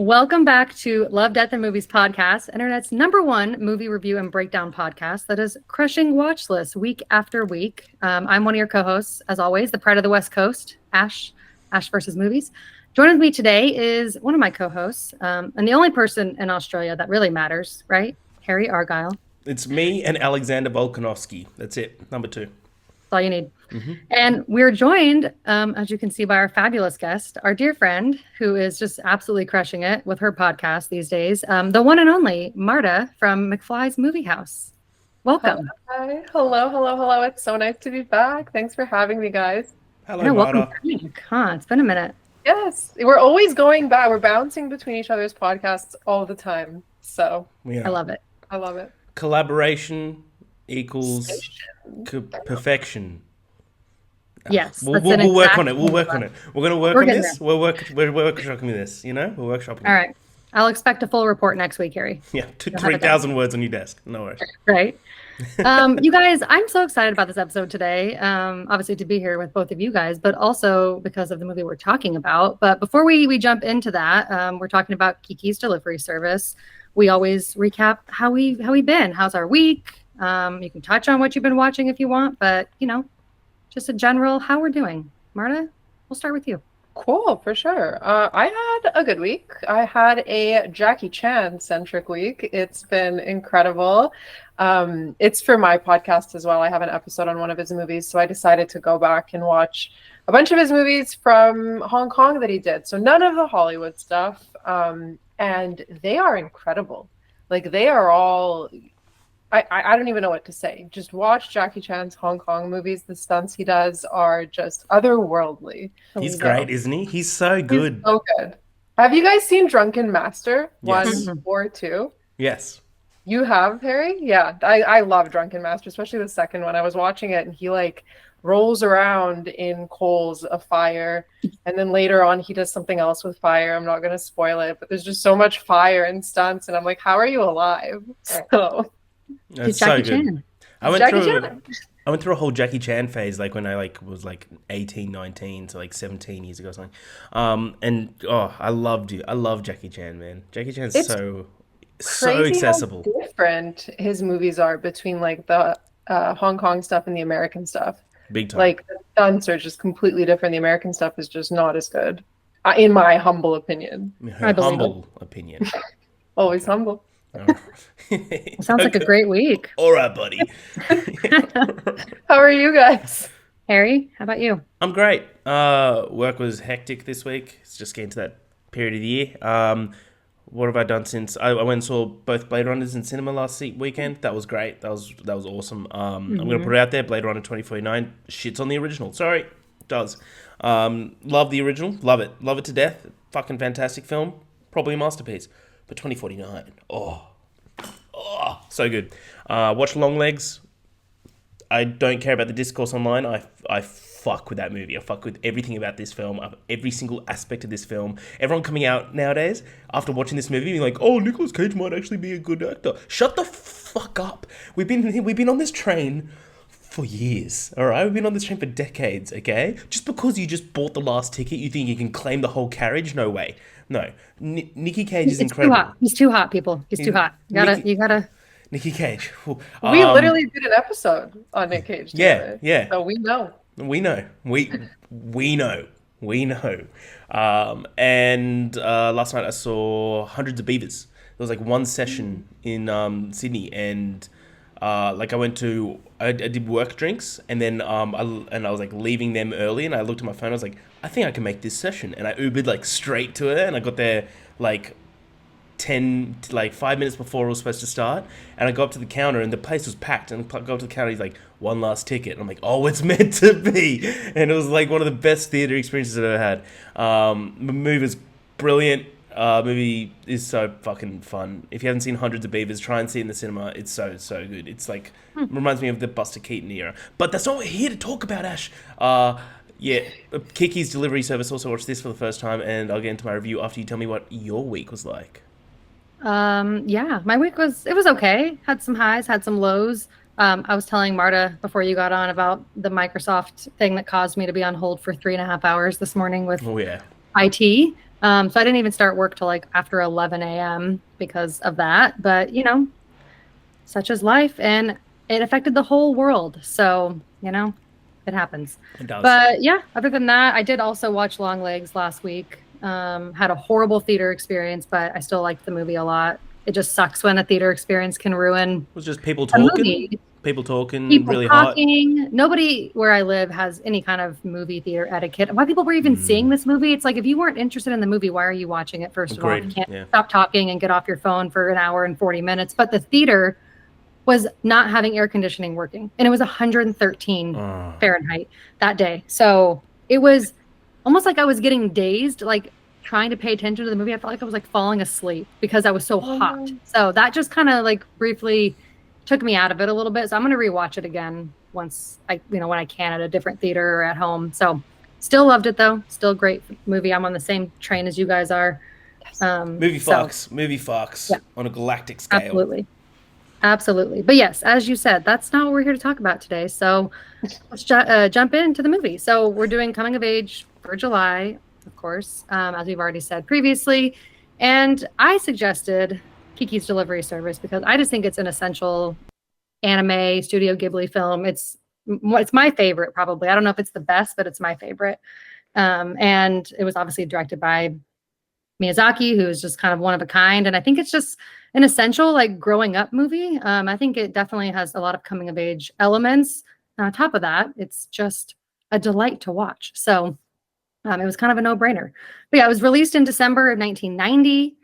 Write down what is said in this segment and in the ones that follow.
Welcome back to Love, Death, and Movies podcast, internet's #1 movie review and breakdown podcast that is crushing watch lists week after week. I'm one of your co-hosts, as always, the pride of the West Coast, Ash versus Movies. Joining me today is one of my co-hosts, and the only person in Australia that really matters, right? Harry Argyle. It's me and Alexander Volkanovsky. That's it. Number 2. That's all you need. And we're joined, as you can see, by our fabulous guest, our dear friend, who is just absolutely crushing it with her podcast these days, the one and only Marta from McFly's Movie House. Welcome. Hi. Hello. It's so nice to be back. Thanks for having me, guys. Hello, Marta. Welcome back. It's been a minute. Yes, we're always going back. We're bouncing between each other's podcasts all the time. So I love it. Collaboration equals perfection. Yes, we'll work on it. We're going to work on this. We're workshopping this. We're workshopping. All right. I'll expect a full report next week, Harry. Yeah, 3,000 words on your desk. No worries. Right. You guys, I'm so excited about this episode today. Obviously to be here with both of you guys, but also because of the movie we're talking about. But before we jump into that, we're talking about Kiki's delivery service. We always recap how we've been. How's our week? You can touch on what you've been watching if you want, but just a general how we're doing. Marta, we'll start with you. Cool, for sure. I had a good week. I had a Jackie Chan centric week. It's been incredible. It's for my podcast as well. I have an episode on one of his movies, so I decided to go back and watch a bunch of his movies from Hong Kong that he did. So none of the Hollywood stuff. And they are incredible. Like, they are all... I don't even know what to say. Just watch Jackie Chan's Hong Kong movies. The stunts he does are just otherworldly. He's great, isn't he? He's so good. He's so good. Have you guys seen Drunken Master 1 or 2? Yes. You have, Harry? Yeah, I love Drunken Master, especially the second one. I was watching it and he rolls around in coals of fire, and then later on he does something else with fire. I'm not going to spoil it, but there's just so much fire and stunts, and I'm like, how are you alive? So... That's so good. I went through a whole Jackie Chan phase, when I was 18, 19, so 17 years ago or something. I love Jackie Chan, man. Jackie Chan's so accessible. How different his movies are between the Hong Kong stuff and the American stuff. Big time. The stunts are just completely different. The American stuff is just not as good, in my humble opinion. Humble opinion. Always humble. Sounds like a great week. All right, buddy. How are you guys? Harry, how about you? I'm great. Work was hectic this week. It's just getting to that period of the year. What have I done since I went and saw both Blade Runners in cinema last weekend? That was great. That was awesome. I'm going to put it out there. Blade Runner 2049 shits on the original. Sorry, it does. Love the original. Love it to death. Fucking fantastic film. Probably a masterpiece. But 2049, so good. Watch Longlegs. I don't care about the discourse online. I fuck with that movie. I fuck with everything about this film, every single aspect of this film. Everyone coming out nowadays after watching this movie being like, "Oh, Nicolas Cage might actually be a good actor." Shut the fuck up. We've been on this train for years, all right? We've been on this train for decades, okay? Just because you just bought the last ticket, you think you can claim the whole carriage? No way. No. Nicky Cage is incredible. Too hot. He's too hot, people. He's too hot. You gotta... Nicky Cage. We literally did an episode on Nick Cage together. Yeah. So we know. We know. And last night I saw Hundreds of Beavers. There was one session in Sydney, and I did work drinks, and then I was leaving them early, and I looked at my phone. I was like, I think I can make this session, and I Ubered straight to it, and I got there 5 minutes before it was supposed to start, and I go up to the counter, and the place was packed, and I go up to the counter, he's like, one last ticket, and I'm like, oh, it's meant to be, and it was one of the best theater experiences I've ever had. The movie was brilliant. Movie is so fucking fun. If you haven't seen Hundreds of Beavers, try and see it in the cinema. It's so good. It's reminds me of the Buster Keaton era. But that's not what we're here to talk about, Ash. Kiki's delivery service. Also watched this for the first time, and I'll get into my review after you tell me what your week was like. My week was okay. Had some highs, had some lows. I was telling Marta before you got on about the Microsoft thing that caused me to be on hold for 3.5 hours this morning with IT. So I didn't even start work till like after 11 a.m. because of that. But, such is life. And it affected the whole world. So, it happens. It does. But yeah, other than that, I did also watch Long Legs last week. Had a horrible theater experience, but I still liked the movie a lot. It just sucks when a theater experience can ruin It was just people a talking, movie. people talking People really hot. talking. Nobody where I live has any kind of movie theater etiquette. Why people were even seeing this movie? It's like if you weren't interested in the movie, why are you watching it? First of all, you Agreed. can't Yeah. stop talking and get off your phone for an hour and 40 minutes. But the theater was not having air conditioning working, and it was 113 Oh. Fahrenheit that day. So it was almost like I was getting dazed, like trying to pay attention to the movie. I felt like I was like falling asleep because I was so hot. So that just kind of like briefly took me out of it a little bit. So I'm going to rewatch it again once when I can at a different theater or at home. So still loved it though. Still a great movie. I'm on the same train as you guys are. Movie fucks yeah, on a galactic scale. Absolutely. But yes, as you said, that's not what we're here to talk about today. So let's jump into the movie. So we're doing coming of age for July, of course, as we've already said previously. And I suggested Kiki's Delivery Service because I just think it's an essential anime Studio Ghibli film. It's my favorite, probably. I don't know if it's the best, but it's my favorite. And it was obviously directed by Miyazaki, who is just kind of one of a kind. And I think it's just an essential like growing up movie. I think it definitely has a lot of coming of age elements. And on top of that, it's just a delight to watch. So it was kind of a no-brainer. But yeah, it was released in December of 1990,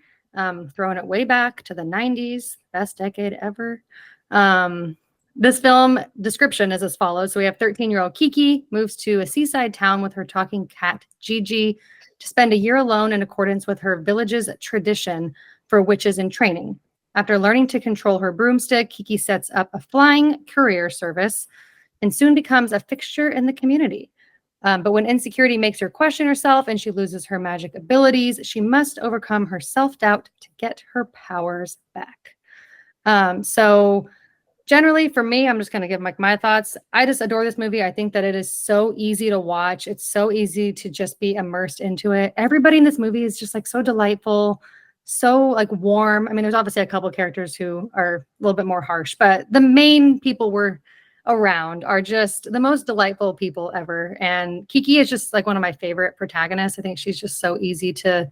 throwing it way back to the 90s, best decade ever. This film description is as follows. So we have 13-year-old Kiki moves to a seaside town with her talking cat, Gigi, to spend a year alone in accordance with her village's tradition for witches in training. After learning to control her broomstick, Kiki sets up a flying courier service and soon becomes a fixture in the community. But when insecurity makes her question herself and she loses her magic abilities, she must overcome her self-doubt to get her powers back. So generally, for me, I'm just going to give my thoughts. I just adore this movie. I think that it is so easy to watch. It's so easy to just be immersed into it. Everybody in this movie is just like so delightful, so like warm. I mean, there's obviously a couple of characters who are a little bit more harsh, but the main people we're around are just the most delightful people ever. And Kiki is just like one of my favorite protagonists. I think she's just so easy to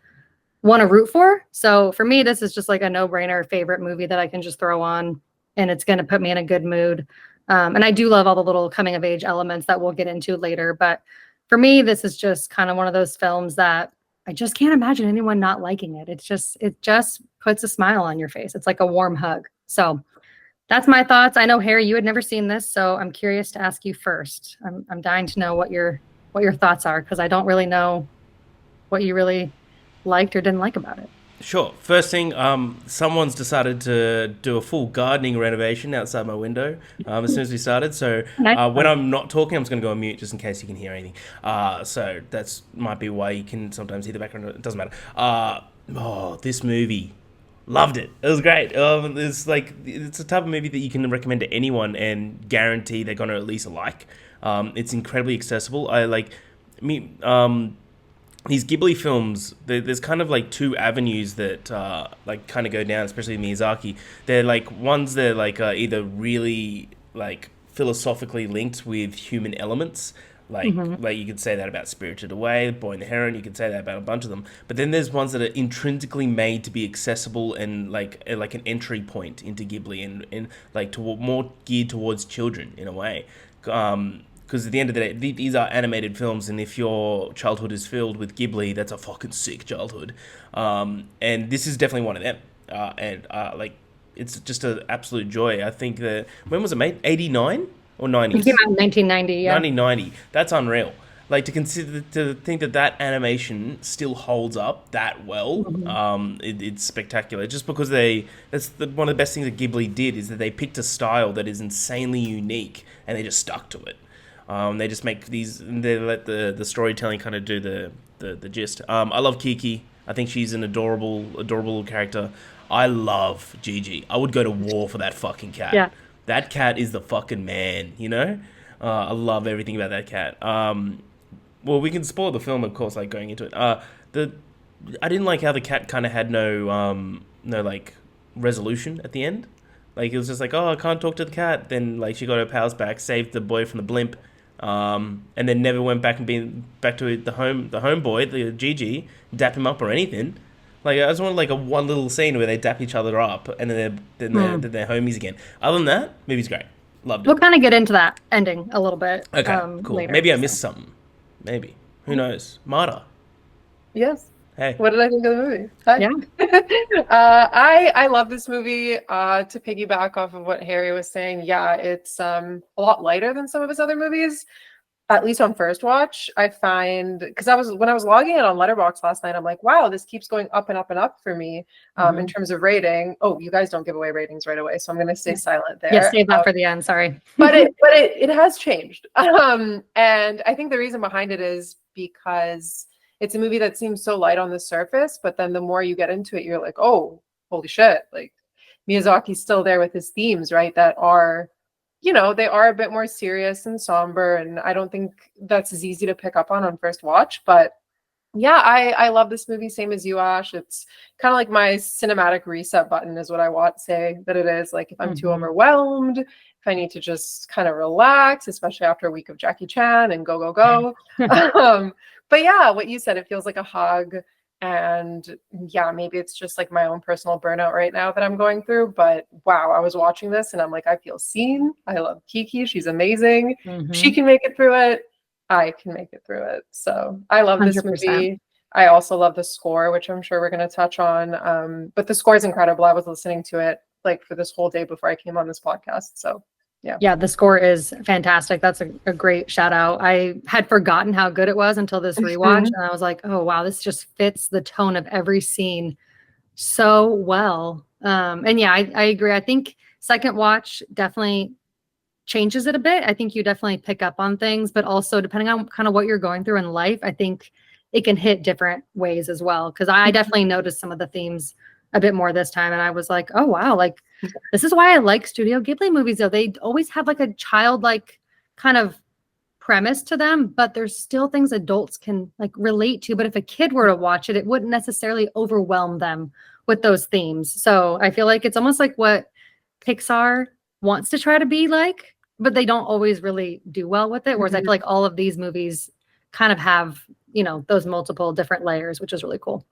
want to root for. So for me, this is just like a no-brainer favorite movie that I can just throw on and it's going to put me in a good mood. And I do love all the little coming of age elements that we'll get into later. But for me, this is just kind of one of those films that I just can't imagine anyone not liking it. It just puts a smile on your face. It's like a warm hug. So that's my thoughts. I know, Harry, you had never seen this, so I'm curious to ask you first. I'm dying to know what your thoughts are because I don't really know what you really liked or didn't like about it. Sure. First thing, someone's decided to do a full gardening renovation outside my window as soon as we started. So when I'm not talking, I'm just going to go on mute just in case you can hear anything. So that's might be why you can sometimes hear the background. It doesn't matter. This movie, loved it. It was great. It's a type of movie that you can recommend to anyone and guarantee they're going to at least like. It's incredibly accessible. These Ghibli films, there's kind of like two avenues that like kind of go down, especially Miyazaki. They're like ones that like either really like philosophically linked with human elements. Like you could say that about Spirited Away, Boy and the Heron. You could say that about a bunch of them. But then there's ones that are intrinsically made to be accessible and like an entry point into Ghibli and like more geared towards children in a way. Because at the end of the day, these are animated films, and if your childhood is filled with Ghibli, that's a fucking sick childhood. And this is definitely one of them. It's just an absolute joy. I think that when was it made? 89 or 90? It came out in 1990. Yeah, 1990. That's unreal. Like to think that animation still holds up that well. It's spectacular. Just because one of the best things that Ghibli did is that they picked a style that is insanely unique, and they just stuck to it. They just make these, and they let the storytelling kind of do the gist. I love Kiki. I think she's an adorable little character. I love Gigi. I would go to war for that fucking cat. Yeah. That cat is the fucking man, you know? I love everything about that cat. Well, we can spoil the film, of course, like going into it. I didn't like how the cat kind of had no like resolution at the end. Like it was just like, oh, I can't talk to the cat. Then like she got her powers back, saved the boy from the blimp, and then never went back and been back to the homeboy, the Gigi, dap him up or anything. Like I just wanted like a one little scene where they dap each other up and then they're homies again. Other than that, movie's great. Loved it. We'll kind of get into that ending a little bit. Okay, cool. Later, Maybe I missed something. Maybe. Who knows? Marta. Yes. Hey. What did I think of the movie? Hi. Yeah. I love this movie. To piggyback off of what Harry was saying, yeah, it's a lot lighter than some of his other movies. At least on first watch, I find, because when I was logging it on Letterboxd last night, I'm like, wow, this keeps going up and up and up for me in terms of rating. Oh, you guys don't give away ratings right away, so I'm going to stay silent there. Yeah, save that for the end. Sorry, but it has changed, and I think the reason behind it is because it's a movie that seems so light on the surface, but then the more you get into it, you're like, oh, holy shit! Like Miyazaki's still there with his themes, right? That are, they are a bit more serious and somber, and I don't think that's as easy to pick up on first watch. But yeah, I love this movie, same as you, Ash. It's kind of like my cinematic reset button is what I say that it is. Like if I'm too overwhelmed, if I need to just kind of relax, especially after a week of Jackie Chan and go. But yeah, what you said, it feels like a hug. And yeah, maybe it's just like my own personal burnout right now that I'm going through. But wow, I was watching this and I'm like, I feel seen. I love Kiki. She's amazing. She can make it through it. I can make it through it. So I love this 100%. movie. I also love the score, which I'm sure we're going to touch on. But the score is incredible. I was listening to it like for this whole day before I came on this podcast. So yeah, the score is fantastic. That's a great shout out. I had forgotten how good it was until this rewatch, and I was like, oh wow, this just fits the tone of every scene so well. And yeah, I agree. I think second watch definitely changes it a bit. I think you definitely pick up on things, but also depending on kind of what you're going through in life, I think it can hit different ways as well. Because I definitely noticed some of the themes a bit more this time, and I was like, oh wow, like this is why I like Studio Ghibli movies, though. They always have like a childlike kind of premise to them, but there's still things adults can like relate to. But if a kid were to watch it, it wouldn't necessarily overwhelm them with those themes. So I feel like it's almost like what Pixar wants to try to be like, but they don't always really do well with it. Whereas I feel like all of these movies kind of have, those multiple different layers, which is really cool.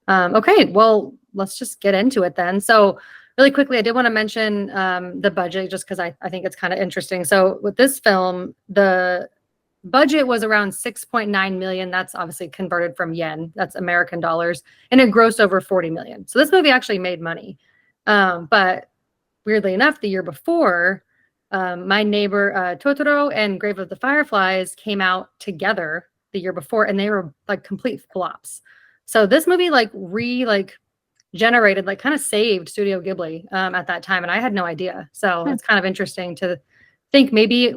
Okay, well, let's just get into it then. So really quickly, I did want to mention the budget just because I think it's kind of interesting. So with this film, the budget was around 6.9 million. That's obviously converted from yen. That's American dollars. And it grossed over 40 million. So this movie actually made money. But weirdly enough, the year before, My Neighbor Totoro and Grave of the Fireflies came out together the year before, and they were like complete flops. So this movie generated, kind of saved Studio Ghibli at that time, and I had no idea. So it's kind of interesting to think maybe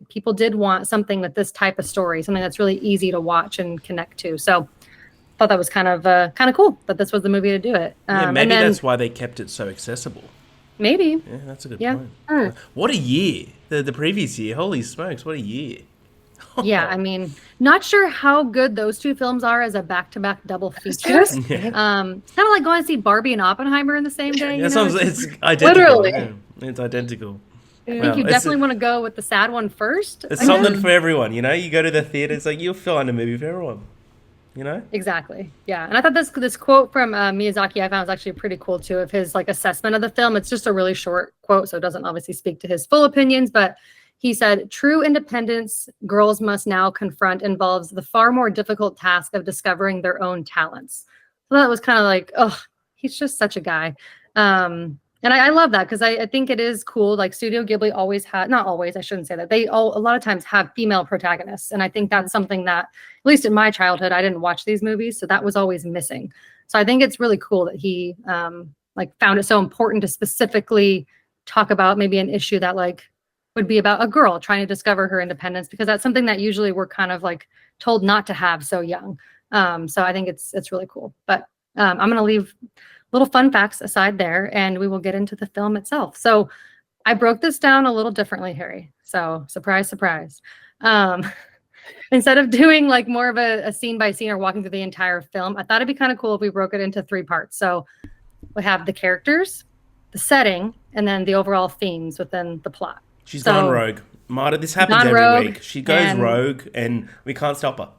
people did want something with this type of story, something that's really easy to watch and connect to. So I thought that was kind of cool that this was the movie to do it. Maybe that's why they kept it so accessible. Maybe. Yeah, that's a good point. What a year. The previous year. Holy smokes, what a year. Yeah, I mean, not sure how good those two films are as a back-to-back double feature. It's kind of like going to see Barbie and Oppenheimer in the same day. It's identical. Literally. Yeah, it's identical. I think you definitely want to go with the sad one first. It's something for everyone, You go to the theater, it's like you'll find a movie for everyone. Exactly. Yeah. And I thought this quote from Miyazaki I found was actually pretty cool too, of his assessment of the film. It's just a really short quote, so it doesn't obviously speak to his full opinions, but he said, "True independence girls must now confront involves the far more difficult task of discovering their own talents." So that was kind of like, oh, he's just such a guy. And I love that because I think it is cool. Like Studio Ghibli always had, not always, I shouldn't say that. They a lot of times have female protagonists. And I think that's something that, at least in my childhood, I didn't watch these movies. So that was always missing. So I think it's really cool that he found it so important to specifically talk about maybe an issue that would be about a girl trying to discover her independence, because that's something that usually we're kind of told not to have so young. So I think it's really cool. But I'm going to leave little fun facts aside there, and we will get into the film itself. So I broke this down a little differently, Harry. So surprise, surprise. instead of doing like more of a scene by scene or walking through the entire film, I thought it'd be kind of cool if we broke it into 3 parts. So we have the characters, the setting, and then the overall themes within the plot. She's gone rogue. Marta, this happens every week. She goes rogue and we can't stop her.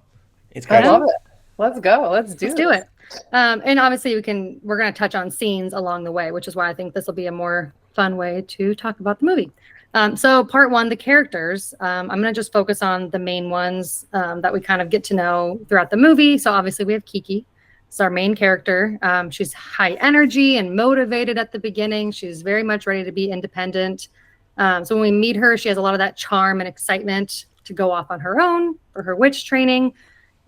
It's crazy. I love it. Let's go. Let's do it. And obviously we're going to touch on scenes along the way, which is why I think this will be a more fun way to talk about the movie. So part 1, the characters. I'm going to just focus on the main ones that we kind of get to know throughout the movie. So obviously we have Kiki. It's our main character. She's high energy and motivated at the beginning. She's very much ready to be independent. So when we meet her, she has a lot of that charm and excitement to go off on her own for her witch training.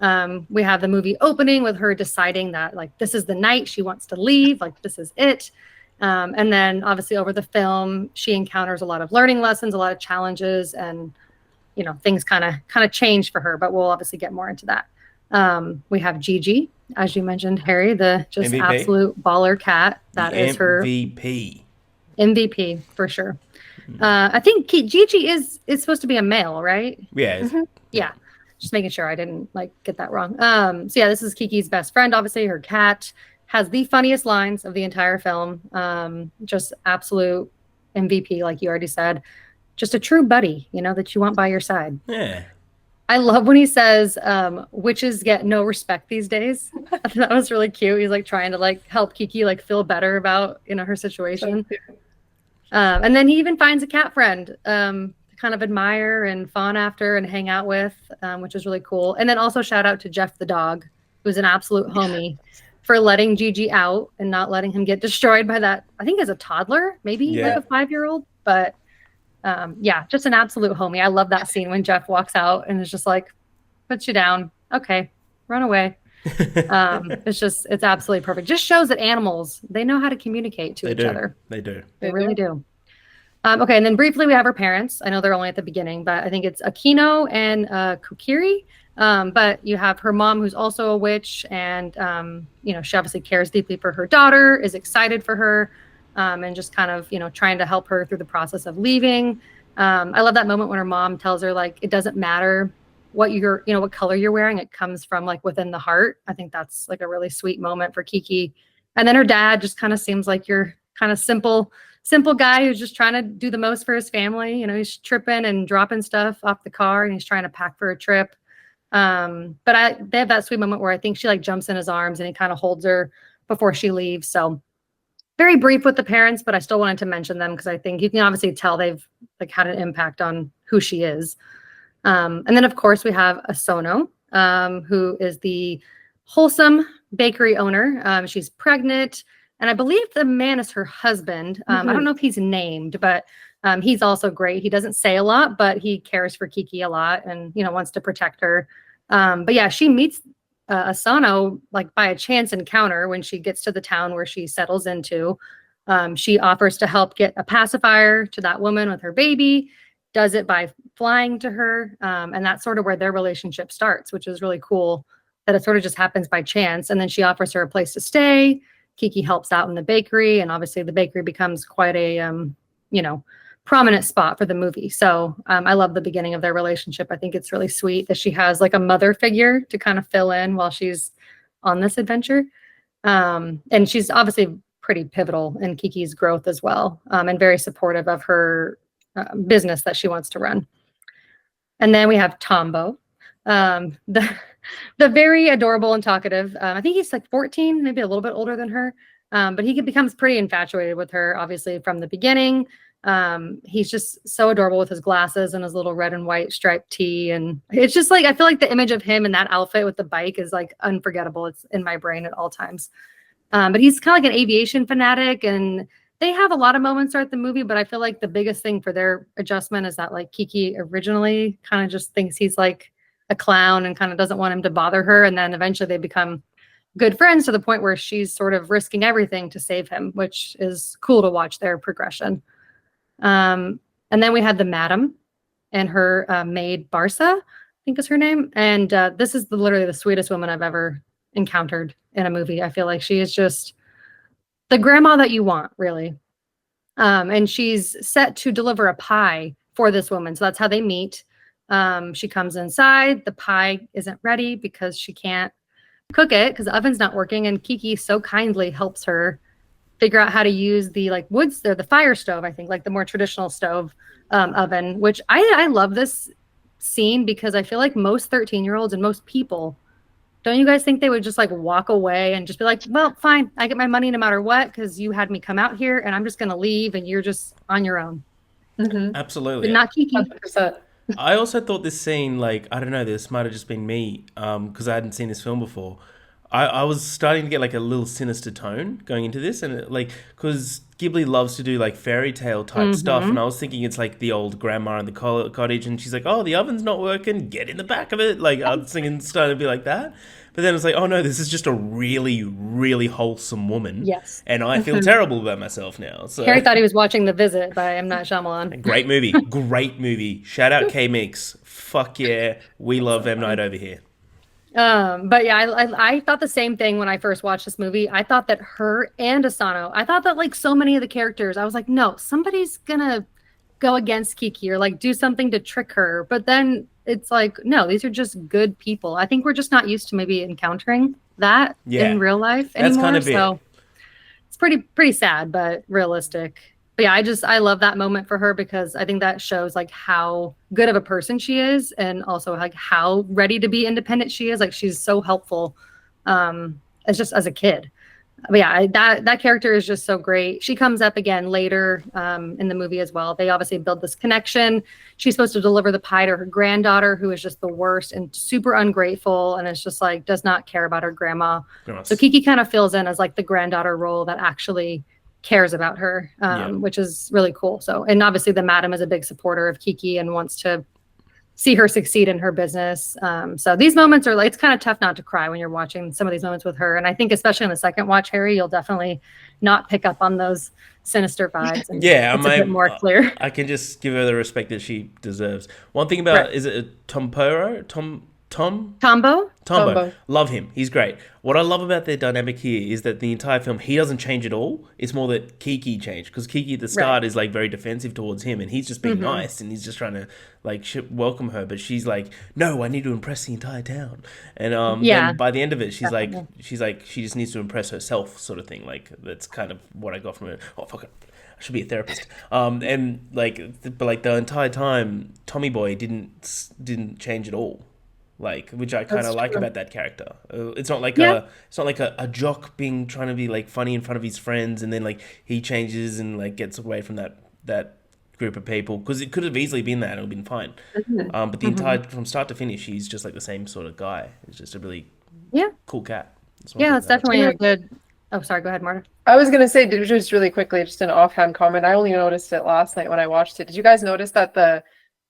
We have the movie opening with her deciding that like this is the night she wants to leave, like this is it. And then obviously over the film, she encounters a lot of learning lessons, a lot of challenges, and things kind of change for her, but we'll obviously get more into that. We have Gigi, as you mentioned, Harry, the just MVP. Absolute baller cat. That is her MVP for sure. I think Gigi is supposed to be a male, right? Yeah. Mm-hmm. Yeah. Just making sure I didn't get that wrong. So yeah, this is Kiki's best friend. Obviously, her cat has the funniest lines of the entire film. Just absolute MVP, like you already said. Just a true buddy, that you want by your side. Yeah. I love when he says, witches get no respect these days. That was really cute. He's like trying to help Kiki feel better about, her situation. And then he even finds a cat friend to kind of admire and fawn after and hang out with, which is really cool. And then also shout out to Jeff the dog, who's an absolute homie, for letting Gigi out and not letting him get destroyed by that, I think as a toddler, maybe a 5-year-old. But just an absolute homie. I love that scene when Jeff walks out and is just like, puts you down. Okay, run away. It's absolutely perfect. Just shows that animals, they know how to communicate to each other. They do. They really do. Okay, and then briefly we have her parents. I know they're only at the beginning, but I think it's Aquino and Kukiri. But you have her mom, who's also a witch, and she obviously cares deeply for her daughter, is excited for her, and just kind of trying to help her through the process of leaving. I love that moment when her mom tells her it doesn't matter what what color you're wearing, it comes from within the heart. I think that's a really sweet moment for Kiki. And then her dad just kind of seems like your kind of simple guy who's just trying to do the most for his family. He's tripping and dropping stuff off the car and he's trying to pack for a trip. But they have that sweet moment where I think she jumps in his arms and he kind of holds her before she leaves. So very brief with the parents, but I still wanted to mention them because I think you can obviously tell they've had an impact on who she is. And then of course we have Asono, who is the wholesome bakery owner. She's pregnant. And I believe the man is her husband. I don't know if he's named, but he's also great. He doesn't say a lot, but he cares for Kiki a lot and, wants to protect her. But yeah, she meets Asano by a chance encounter when she gets to the town where she settles into. She offers to help get a pacifier to that woman with her baby, does it by flying to her. And that's sort of where their relationship starts, which is really cool that it sort of just happens by chance. And then she offers her a place to stay. Kiki helps out in the bakery, and obviously the bakery becomes quite a, prominent spot for the movie. So I love the beginning of their relationship. I think it's really sweet that she has a mother figure to kind of fill in while she's on this adventure. And she's obviously pretty pivotal in Kiki's growth as well, and very supportive of her business that she wants to run. And then we have Tombo, the very adorable and talkative. I think he's 14, maybe a little bit older than her. But he becomes pretty infatuated with her, obviously, from the beginning. He's just so adorable with his glasses and his little red and white striped tee. And it's just I feel like the image of him in that outfit with the bike is unforgettable. It's in my brain at all times. But he's kind of an aviation fanatic, and they have a lot of moments throughout the movie, but I feel like the biggest thing for their adjustment is that Kiki originally kind of just thinks he's a clown and kind of doesn't want him to bother her. And then eventually they become good friends to the point where she's sort of risking everything to save him, which is cool to watch their progression. And then we had the madam and her maid Barsa, I think is her name. And this is literally the sweetest woman I've ever encountered in a movie. I feel like she is just the grandma that you want, really. And she's set to deliver a pie for this woman. So that's how they meet. She comes inside. The pie isn't ready because she can't cook it because the oven's not working. And Kiki so kindly helps her figure out how to use the like woods or the fire stove, I think, like the more traditional stove oven, which I love this scene because I feel like most 13-year-olds and most people, don't you guys think they would just like walk away and just be like, well, fine, I get my money no matter what because you had me come out here and I'm just going to leave and you're just on your own. Absolutely. But not Kiki. 100%. I also thought this scene, like, I don't know, this might have just been me, because I hadn't seen this film before. I was starting to get like a little sinister tone going into this, and because Ghibli loves to do like fairy tale type stuff, and I was thinking it's like the old grandma in the cottage, and she's like, "Oh, the oven's not working, get in the back of it." Like I was thinking, starting to be like that, but then it's like, "Oh no, this is just a really, really wholesome woman." Yes. And I feel terrible about myself now. So Harry thought he was watching The Visit by M. Night Shyamalan. great movie, great movie. Shout out K Mix. Fuck yeah, we love M Night over here. But yeah, I thought the same thing when I first watched this movie. I thought that her and Asano, I thought that like so many of the characters, I was like, no, somebody's gonna go against Kiki or like do something to trick her. But then it's like, no, these are just good people. I think we're just not used to maybe encountering that in real life anymore. That's kind of so it's pretty sad, but realistic. But yeah, I love that moment for her because I think that shows like how good of a person she is and also like how ready to be independent she is. Like she's so helpful as just as a kid. But yeah, that character is just so great. She comes up again later in the movie as well. They obviously build this connection. She's supposed to deliver the pie to her granddaughter, who is just the worst and super ungrateful, and it's just like does not care about her grandma. Gross. So Kiki kind of fills in as like the granddaughter role that actually cares about her, which is really cool. So, and obviously the madam is a big supporter of Kiki and wants to see her succeed in her business. So these moments are like, it's kind of tough not to cry when you're watching some of these moments with her. And I think especially in the second watch, Harry, you'll definitely not pick up on those sinister vibes. And it's a bit more clear. I can just give her the respect that she deserves. One thing about, is it Tombo? Tombo. Love him. He's great. What I love about their dynamic here is that the entire film, he doesn't change at all. It's more that Kiki changed. Because Kiki at the start is like very defensive towards him and he's just being nice and he's just trying to like welcome her. But she's like, no, I need to impress the entire town. And then by the end of it, she's like, she just needs to impress herself sort of thing. Like that's kind of what I got from it. Oh, fuck it. I should be a therapist. And like, but like the entire time, Tommy Boy didn't change at all. Like, which I kind of like about that character. It's not like a jock being trying to be like funny in front of his friends, and then like he changes and like gets away from that group of people because it could have easily been that; it would have been fine. But the entire from start to finish, he's just like the same sort of guy. He's just a really cool cat. It's definitely a good. Oh, sorry. Go ahead, Marta. I was gonna say just really quickly, just an offhand comment. I only noticed it last night when I watched it. Did you guys notice that the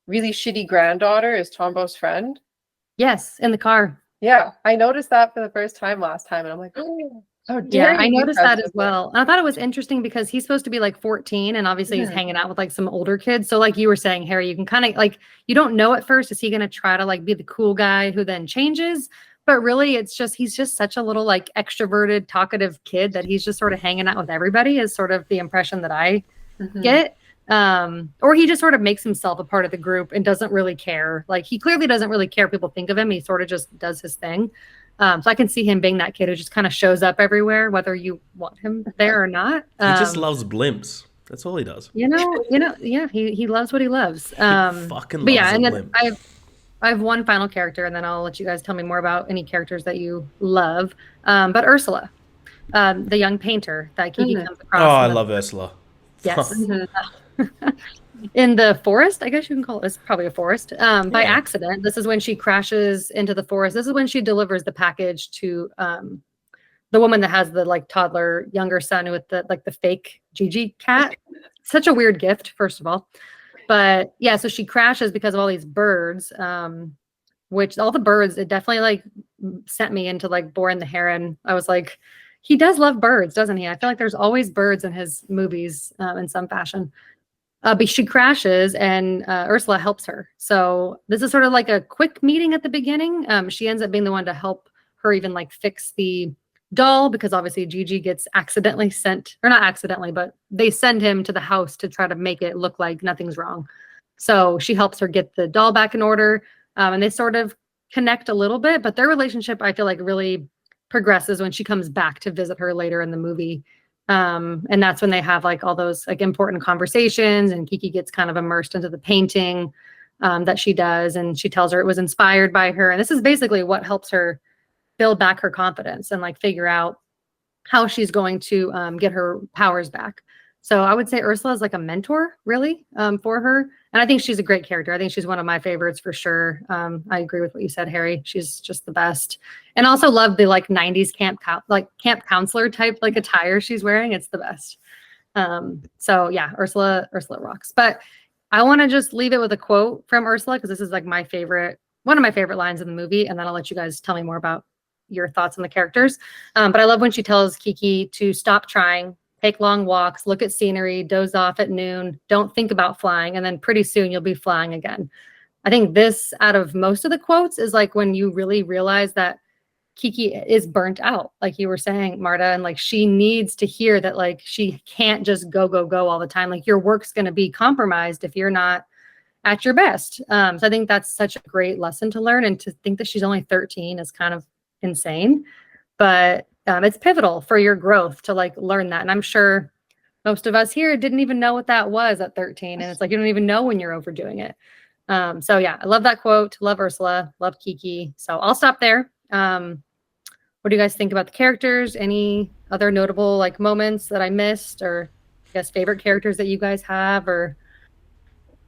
really shitty granddaughter is Tombo's friend? Yes, in the car. Yeah, I noticed that for the first time last time, and I'm like, oh, how dare you! I noticed that as well. And I thought it was interesting because he's supposed to be like 14, and obviously he's hanging out with like some older kids. So like you were saying, Harry, you can kind of like you don't know at first, is he going to try to like be the cool guy who then changes? But really, it's just he's just such a little like extroverted, talkative kid that he's just sort of hanging out with everybody. Is sort of the impression that I get. Or he just sort of makes himself a part of the group and doesn't really care. Like he clearly doesn't really care people think of him. He sort of just does his thing. So I can see him being that kid who just kind of shows up everywhere, whether you want him there or not. He just loves blimps. That's all he does. He loves what he loves. Fucking loves and then blimp. I have one final character, and then I'll let you guys tell me more about any characters that you love. But Ursula, the young painter that Kiki comes across. Oh, I love Ursula. Yes. In the forest, I guess you can call it. It's probably a forest. By accident. This is when she crashes into the forest. This is when she delivers the package to the woman that has the like toddler younger son with the like the fake Gigi cat. Such a weird gift, first of all. But yeah, so she crashes because of all these birds. Which all the birds, it definitely like sent me into like Boring the Heron. I was like, he does love birds, doesn't he? I feel like there's always birds in his movies in some fashion. But she crashes and Ursula helps her. So this is sort of like a quick meeting at the beginning. She ends up being the one to help her even like fix the doll because obviously Gigi gets accidentally sent, or not accidentally, but they send him to the house to try to make it look like nothing's wrong. So she helps her get the doll back in order, and they sort of connect a little bit, but their relationship, I feel like, really progresses when she comes back to visit her later in the movie. And that's when they have like all those like important conversations, and Kiki gets kind of immersed into the painting that she does, and she tells her it was inspired by her. And this is basically what helps her build back her confidence and like figure out how she's going to get her powers back. So I would say Ursula is like a mentor, really, for her. And I think she's a great character. I think she's one of my favorites for sure. I agree with what you said, Harry. She's just the best. And also love the like 90s camp counselor type like attire she's wearing. It's the best. So yeah, Ursula rocks. But I want to just leave it with a quote from Ursula, because this is like one of my favorite lines in the movie. And then I'll let you guys tell me more about your thoughts on the characters. But I love when she tells Kiki to stop trying, take long walks, look at scenery, doze off at noon, don't think about flying, and then pretty soon you'll be flying again. I think this, out of most of the quotes, is like when you really realize that Kiki is burnt out, like you were saying, Marta, and like she needs to hear that like she can't just go all the time. Like your work's going to be compromised if you're not at your best. So I think that's such a great lesson to learn, and to think that she's only 13 is kind of insane, but it's pivotal for your growth to like learn that. And I'm sure most of us here didn't even know what that was at 13, and it's like you don't even know when you're overdoing it. So yeah, I love that quote. Love Ursula, love Kiki. So I'll stop there. What do you guys think about the characters? Any other notable like moments that I missed, or I guess favorite characters that you guys have, or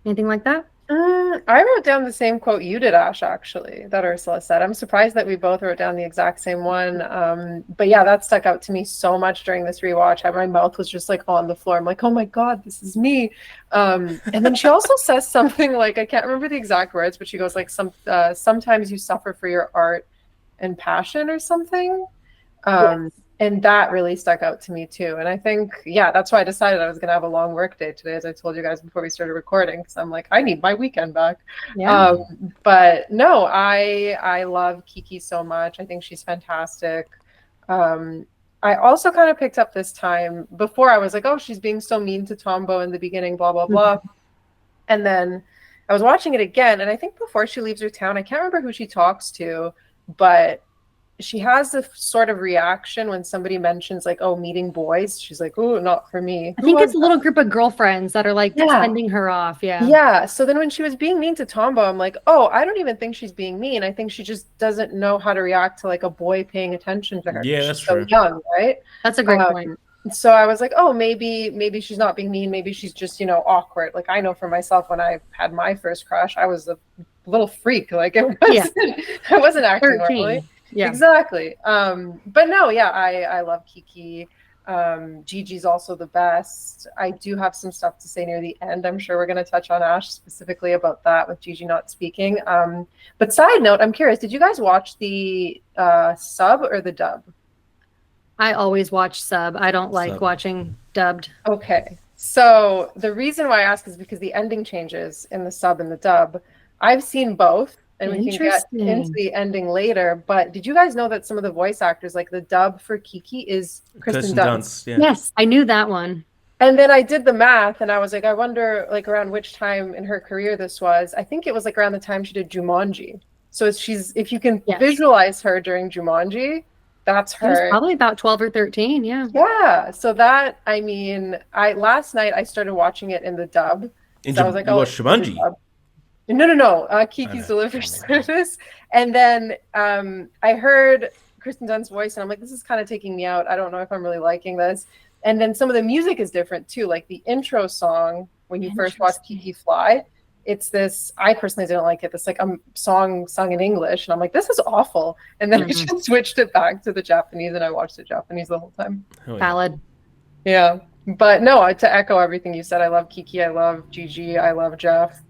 anything like that? I wrote down the same quote you did, Ash, actually, that Ursula said. I'm surprised that we both wrote down the exact same one. But yeah, that stuck out to me so much during this rewatch. My mouth was just like on the floor. I'm like, oh my God, this is me. And then she also says something like, I can't remember the exact words, but she goes like, sometimes you suffer for your art and passion or something. Yes. And that really stuck out to me too. And I think, yeah, that's why I decided I was going to have a long work day today, as I told you guys before we started recording, because I'm like, I need my weekend back. Yeah. But no, I love Kiki so much. I think she's fantastic. I also kind of picked up this time, before I was like, oh, she's being so mean to Tombo in the beginning, blah, blah, blah. And then I was watching it again. And I think before she leaves her town, I can't remember who she talks to, but she has a sort of reaction when somebody mentions like, oh, meeting boys. She's like, oh, not for me. I think it's a little group of girlfriends that are like sending her off. Yeah. Yeah. So then when she was being mean to Tombo, I'm like, oh, I don't even think she's being mean. I think she just doesn't know how to react to like a boy paying attention to her. Yeah, that's true. So young, right? That's a great point. So I was like, oh, maybe she's not being mean. Maybe she's just, awkward. Like I know for myself, when I had my first crush, I was a little freak. Like I wasn't acting 13. Normally. Yeah, exactly. But no, yeah, I love Kiki. Gigi's also the best. I do have some stuff to say near the end. I'm sure we're going to touch on, Ash, specifically about that with Gigi not speaking. But side note, I'm curious, did you guys watch the sub or the dub? I always watch sub. I don't like watching dubbed. Okay. So the reason why I ask is because the ending changes in the sub and the dub. I've seen both. And we can get into the ending later. But did you guys know that some of the voice actors, like the dub for Kiki, is Kristen Dunst? Yeah. Yes, I knew that one. And then I did the math, and I was like, I wonder, like, around which time in her career this was. I think it was like around the time she did Jumanji. So if you can visualize her during Jumanji, that's her. It was probably about 12 or 13. Yeah. Yeah. So that, I mean, last night I started watching it in the dub. So I was like, you watched Jumanji? No. Kiki's Delivery Service. And then I heard Kristen Dunst's voice, and I'm like, this is kind of taking me out. I don't know if I'm really liking this. And then some of the music is different too. Like the intro song, when you first watch Kiki fly, it's this, I personally didn't like it. This like a song sung in English. And I'm like, this is awful. And then I just switched it back to the Japanese, and I watched it Japanese the whole time. Valid. Yeah. But no, to echo everything you said, I love Kiki. I love Gigi. I love Jeff.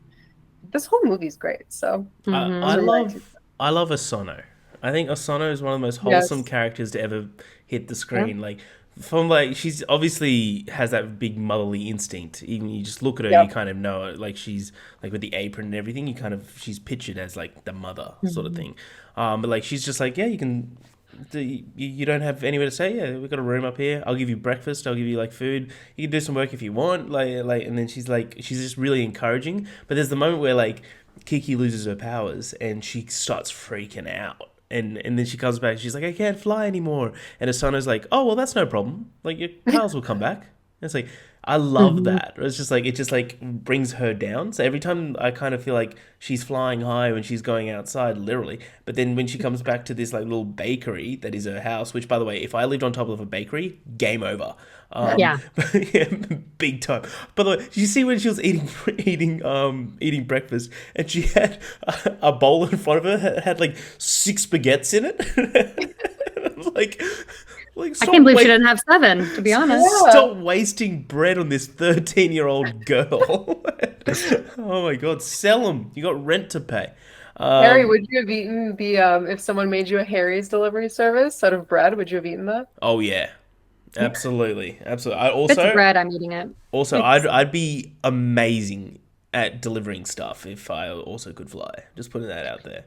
This whole movie's great. So I love Asano. I think Asano is one of the most wholesome characters to ever hit the screen. Like she's obviously has that big motherly instinct. Even you just look at her, you kind of know it. Like she's like with the apron and everything, she's pictured as like the mother sort of thing. But like she's just like, yeah, you can You don't have anywhere to stay? Yeah, we've got a room up here. I'll give you breakfast. I'll give you like food. You can do some work if you want. And then she's just really encouraging. But there's the moment where like Kiki loses her powers and she starts freaking out. And then she comes back. She's like, I can't fly anymore. And Asano's like, oh well, that's no problem. Like your powers will come back. And it's like, I love that. It's just like it just like brings her down. So every time I kind of feel like she's flying high when she's going outside, literally. But then when she comes back to this like little bakery that is her house, which by the way, if I lived on top of a bakery, game over. Yeah. Yeah, big time. By the way, did you see when she was eating breakfast and she had a bowl in front of her had like 6 baguettes in it? like. I can't believe she didn't have 7, to be honest. Yeah. Stop wasting bread on this 13-year-old girl. Oh my god, sell them. You got rent to pay. Harry, would you have eaten the if someone made you a Harry's delivery service out of bread? Would you have eaten that? Oh yeah, absolutely. I If it's bread, I'm eating it. Also, I'd be amazing at delivering stuff if I also could fly. Just putting that out there.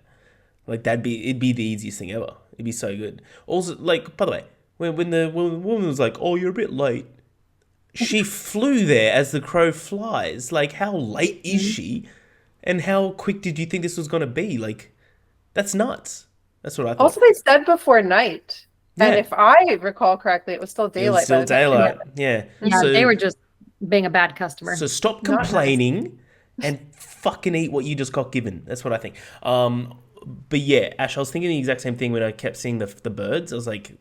Like it'd be the easiest thing ever. It'd be so good. Also, like by the way. When the woman was like, oh, you're a bit late, she flew there as the crow flies. Like, how late is she? And how quick did you think this was going to be? Like, that's nuts. That's what I thought. Also, they said before night. Yeah. And if I recall correctly, it was still It daylight. was still daylight. Yeah. Yeah, they were just being a bad customer. So stop complaining and fucking eat what you just got given. That's what I think. But yeah, Ash, I was thinking the exact same thing when I kept seeing the birds. I was like,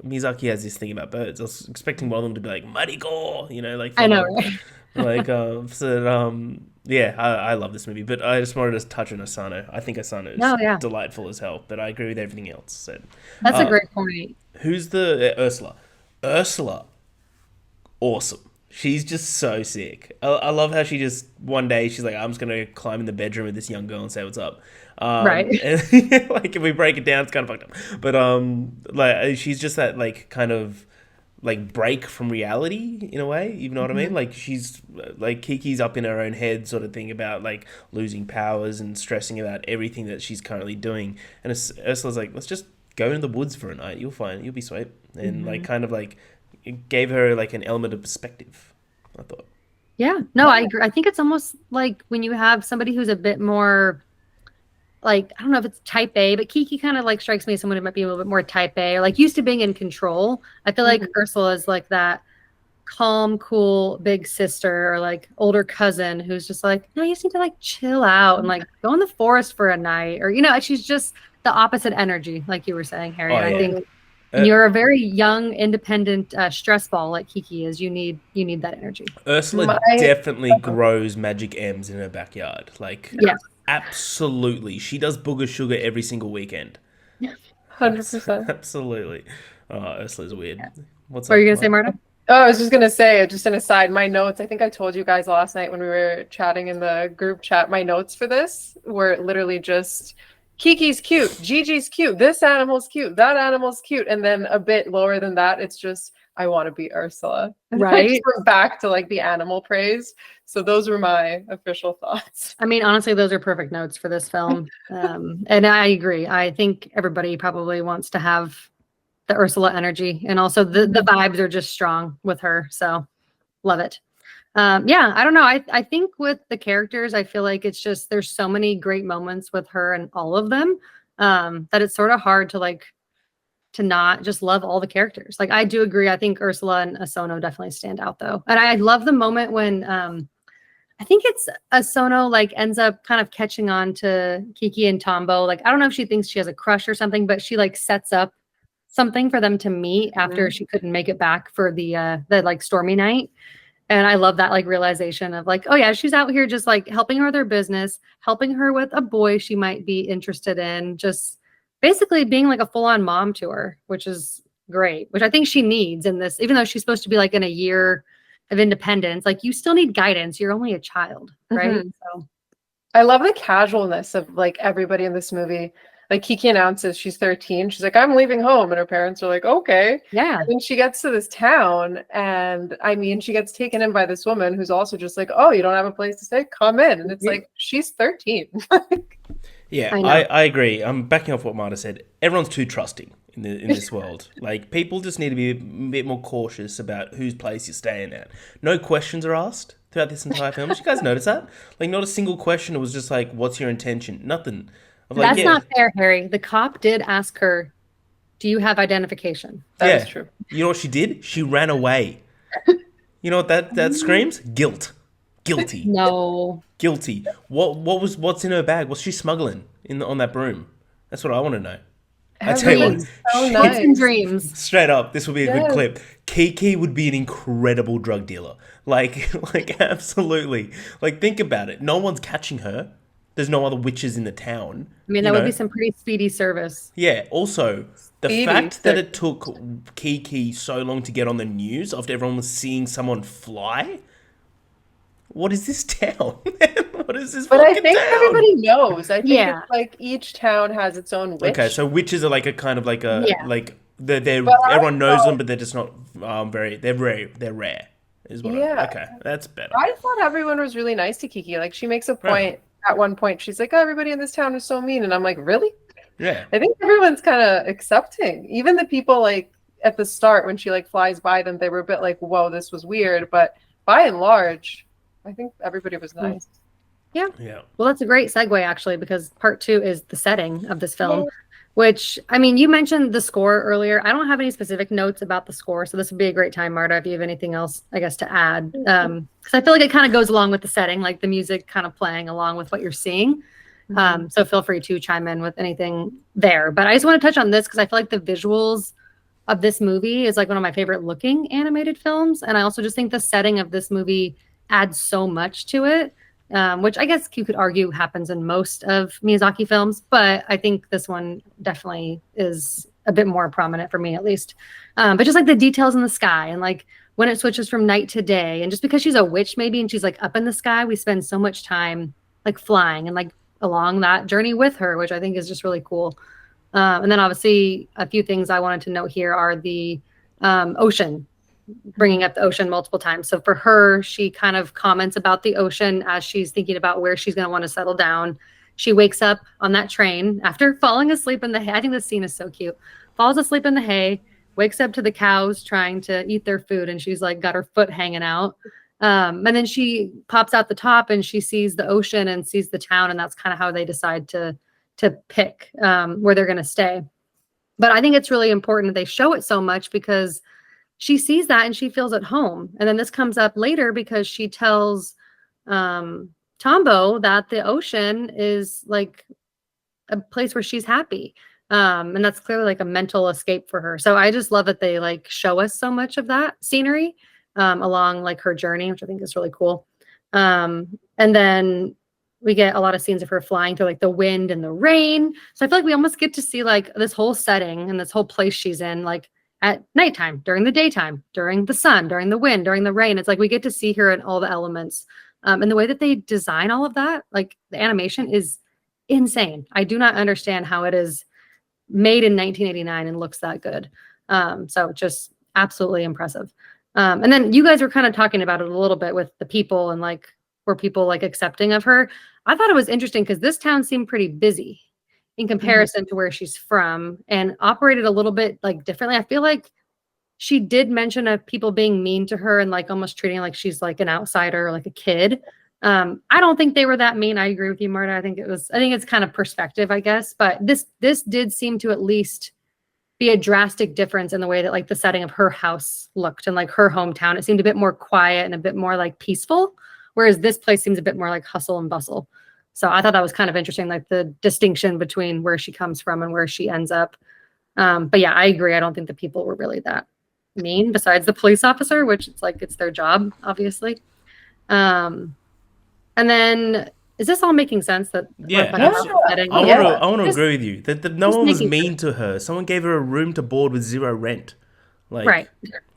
Miyazaki has this thing about birds. I was expecting one of them to be like Mariko, like I know, right? Yeah, I love this movie, but I just wanted to touch on Asano. I think Asano is delightful as hell, but I agree with everything else said. That's a great point. Who's the Ursula? Ursula, awesome. She's just so sick. I love how she just one day she's like, I'm just gonna climb in the bedroom with this young girl and say what's up. Right. And, like if we break it down, it's kind of fucked up. But like she's just that like kind of like break from reality in a way. You know what I mean? Like she's like Kiki's up in her own head sort of thing about like losing powers and stressing about everything that she's currently doing. And Ursula's like, let's just go into the woods for a night. You'll be sweet. And like kind of like it gave her like an element of perspective, I thought. Yeah. No, I agree. I think it's almost like when you have somebody who's a bit more like, I don't know if it's type A, but Kiki kind of like strikes me as someone who might be a little bit more type A or like used to being in control. I feel like Ursula is like that calm, cool big sister or like older cousin who's just like, no, you just need to like chill out and like go in the forest for a night or, she's just the opposite energy, like you were saying, Harry. And I think you're a very young, independent stress ball like Kiki is. You need that energy. Ursula definitely grows magic M's in her backyard. Like, yes. Absolutely. She does booger sugar every single weekend. 100%. Absolutely. Ursula's weird. Yeah. What are you going to say, Marta? Oh, I was just going to say, just an aside, my notes, I think I told you guys last night when we were chatting in the group chat, my notes for this were literally just Kiki's cute, Gigi's cute, this animal's cute, that animal's cute. And then a bit lower than that, it's just, I want to be Ursula. Right. We're back to like the animal praise. So those were my official thoughts. I mean, honestly, those are perfect notes for this film. And I agree. I think everybody probably wants to have the Ursula energy. And also the vibes are just strong with her. So love it. Yeah, I don't know. I think with the characters, I feel like it's just there's so many great moments with her and all of them that it's sort of hard to not just love all the characters. Like I do agree. I think Ursula and Asono definitely stand out though. And I love the moment when I think it's Asono like ends up kind of catching on to Kiki and Tombo. Like I don't know if she thinks she has a crush or something, but she like sets up something for them to meet after she couldn't make it back for the like stormy night. And I love that like realization of like, oh yeah, she's out here just like helping her with her business, helping her with a boy she might be interested in, just basically being like a full-on mom to her, which is great, which I think she needs in this, even though she's supposed to be like in a year of independence, like you still need guidance. You're only a child, right? So I love the casualness of like everybody in this movie. Like Kiki announces she's 13. She's like, I'm leaving home. And her parents are like, okay. Yeah. And then she gets to this town and I mean, she gets taken in by this woman who's also just like, oh, you don't have a place to stay? Come in. And it's like, she's 13. Yeah, I know. I agree. I'm backing off what Marta said. Everyone's too trusting in this world. Like, people just need to be a bit more cautious about whose place you're staying at. No questions are asked throughout this entire film. Did you guys notice that? Like, not a single question. It was just like, "What's your intention?" Nothing. I'm like, That's yeah, not fair, Harry. The cop did ask her, "Do you have identification?" That is yeah. true. You know what she did? She ran away. You know what that screams? Guilt. Guilty. No. Guilty. What's in her bag? What's she smuggling on that broom? That's what I want to know. I tell you what, Everyone's Dreams. so she, Hopes and nice. dreams. straight up, this will be a good Yes. clip. Kiki would be an incredible drug dealer. Like, like absolutely. Like, think about it. No one's catching her. There's no other witches in the town. I mean, You that would be know. some pretty speedy service. Yeah. Also, the Speedy. fact that it took Kiki so long to get on the news after everyone was seeing someone fly. What is this town? What is this But I fucking think town? everybody knows. I think Yeah. it's like each town has its own witch. Okay, so witches are like a kind of like a Yeah. like they're But I everyone knows them, thought- but they're just not very they're rare. Is what Yeah. okay, that's better. I thought everyone was really nice to Kiki. Like she makes a point at one point. She's like, "Oh, everybody in this town is so mean," and I'm like, "Really?" Yeah, I think everyone's kind of accepting. Even the people like at the start when she like flies by them, they were a bit like, "Whoa, this was weird." But by and large, I think everybody was nice. Yeah. yeah. Well, that's a great segue, actually, because part two is the setting of this film, which, I mean, you mentioned the score earlier. I don't have any specific notes about the score, so this would be a great time, Marta, if you have anything else, I guess, to add. Because I feel like it kind of goes along with the setting, like the music kind of playing along with what you're seeing. So feel free to chime in with anything there. But I just want to touch on this because I feel like the visuals of this movie is like one of my favorite looking animated films. And I also just think the setting of this movie adds so much to it, which I guess you could argue happens in most of Miyazaki films. But I think this one definitely is a bit more prominent for me, at least. But just like the details in the sky and like when it switches from night to day. And just because she's a witch, maybe, and she's like up in the sky, we spend so much time like flying and like along that journey with her, which I think is just really cool. And then obviously a few things I wanted to note here are the ocean, bringing up the ocean multiple times. So for her, she kind of comments about the ocean as she's thinking about where she's going to want to settle down. She wakes up on that train after falling asleep in the hay. I think this scene is so cute. Falls asleep in the hay, wakes up to the cows trying to eat their food, and she's like got her foot hanging out. And then she pops out the top and she sees the ocean and sees the town, and that's kind of how they decide to pick where they're going to stay. But I think it's really important that they show it so much because she sees that and she feels at home. And then this comes up later because she tells Tombo that the ocean is like a place where she's happy. And that's clearly like a mental escape for her. So I just love that they like show us so much of that scenery along like her journey, which I think is really cool. And then we get a lot of scenes of her flying through like the wind and the rain. So I feel like we almost get to see like this whole setting and this whole place she's in, like at nighttime, during the daytime, during the sun, during the wind, during the rain. It's like we get to see her in all the elements. And the way that they design all of that, like the animation is insane. I do not understand how it is made in 1989 and looks that good. So just absolutely impressive. And then you guys were kind of talking about it a little bit with the people and like were people like accepting of her. I thought it was interesting because this town seemed pretty busy in comparison to where she's from and operated a little bit like differently. I feel like she did mention of people being mean to her and like almost treating like she's like an outsider or like a kid. I don't think they were that mean. I agree with you, Marta. I think it's kind of perspective, I guess. But this did seem to at least be a drastic difference in the way that like the setting of her house looked and like her hometown. It seemed a bit more quiet and a bit more like peaceful, whereas this place seems a bit more like hustle and bustle. So I thought that was kind of interesting, like the distinction between where she comes from and where she ends up. But yeah, I agree. I don't think the people were really that mean besides the police officer, which it's like it's their job, obviously. And then is this all making sense that Yeah, I want to agree with you. That no one was mean to her. Someone gave her a room to board with zero rent. Like, right.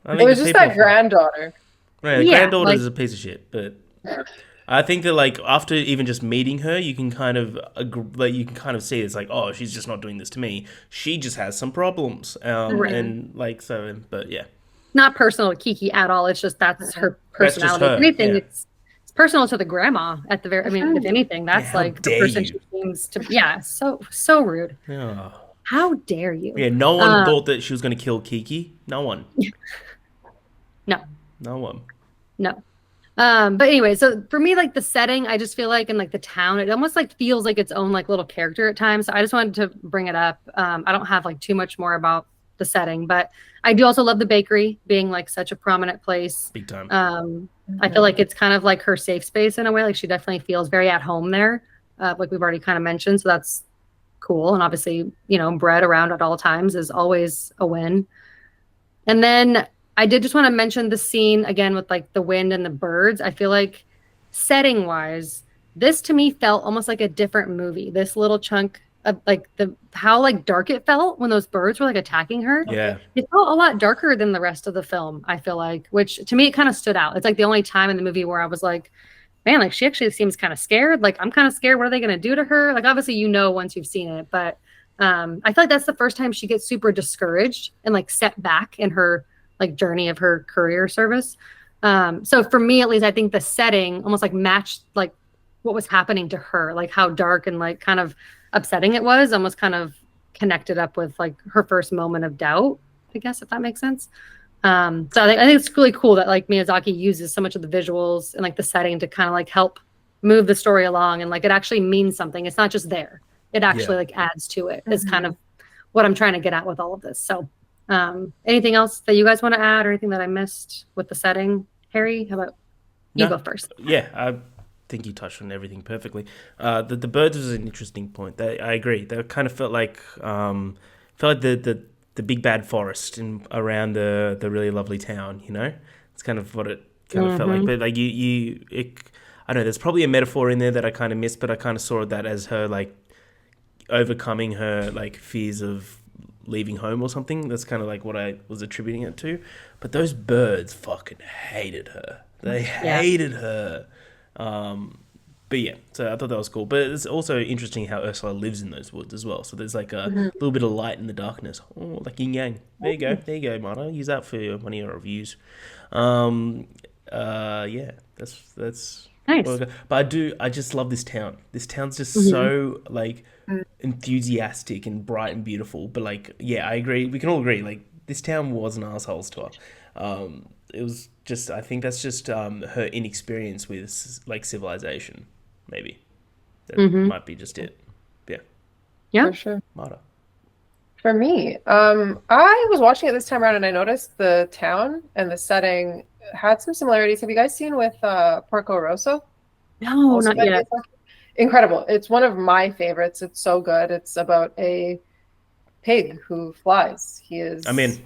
I It think was the just people- that granddaughter. Right, the Yeah, granddaughter like- is a piece of shit, but I think that like after even just meeting her, you can kind of see it's like, oh, she's just not doing this to me. She just has some problems, Right. and like so. But yeah, Not personal to Kiki at all. It's just that's her That's just personality. her, If anything, yeah. it's personal to the grandma at the very. I mean, if anything, that's how like the dare person you. she seems to. Yeah, so rude. Oh. How dare you? Yeah, no one thought that she was going to kill Kiki. No one. No, No one. no. But anyway, so for me, like the setting, I just feel like in like the town, it almost like feels like its own like little character at times. So I just wanted to bring it up. I don't have like too much more about the setting, but I do also love the bakery being like such a prominent place. Big time. I feel like it's kind of like her safe space in a way. Like she definitely feels very at home there. Like we've already kind of mentioned. So that's cool. And obviously, you know, bread around at all times is always a win. And then I did just want to mention the scene again with like the wind and the birds. I feel like setting wise, this to me felt almost like a different movie. This little chunk of like how like dark it felt when those birds were like attacking her. Yeah. It felt a lot darker than the rest of the film, I feel like, which to me it kind of stood out. It's like the only time in the movie where I was like, man, like she actually seems kind of scared. Like I'm kind of scared. What are they going to do to her? Like obviously you know once you've seen it, but I feel like that's the first time she gets super discouraged and like set back in her like journey of her career service. So for me at least, I think the setting almost like matched like what was happening to her, like how dark and like kind of upsetting it was, almost kind of connected up with like her first moment of doubt, I guess, if that makes sense. So I think it's really cool that like Miyazaki uses so much of the visuals and like the setting to kind of like help move the story along, and like it actually means something. It's not just there. It actually like adds to it. Is kind of what I'm trying to get at with all of this. So anything else that you guys want to add or anything that I missed with the setting? Harry, how about you go first? Yeah, I think you touched on everything perfectly. The birds was an interesting point. I agree. They kind of felt like the big bad forest around the really lovely town. You know, it's kind of what it kind of felt like. But like I don't know. There's probably a metaphor in there that I kind of missed, but I kind of saw that as her like overcoming her like fears of leaving home or something. That's kind of like what I was attributing it to. But those birds fucking hated her. They hated her. But yeah, so I thought that was cool. But it's also interesting how Ursula lives in those woods as well. So there's like a little bit of light in the darkness. Oh, like yin yang. There you go. There you go, Marta. Use that for one of your reviews. Yeah, that's nice. But I just love this town. This town's just so like enthusiastic and bright and beautiful. But like, yeah, I agree. We can all agree. Like, this town was an assholes to her. It was just, I think that's just her inexperience with like civilization. Maybe that might be just it. Yeah, for sure. Marta. For me, I was watching it this time around and I noticed the town and the setting had some similarities. Have you guys seen with Porco Rosso? no, Also not by yet. Miyazaki? Incredible. It's one of my favorites. It's so good. It's about a pig who flies. He is. I'm in.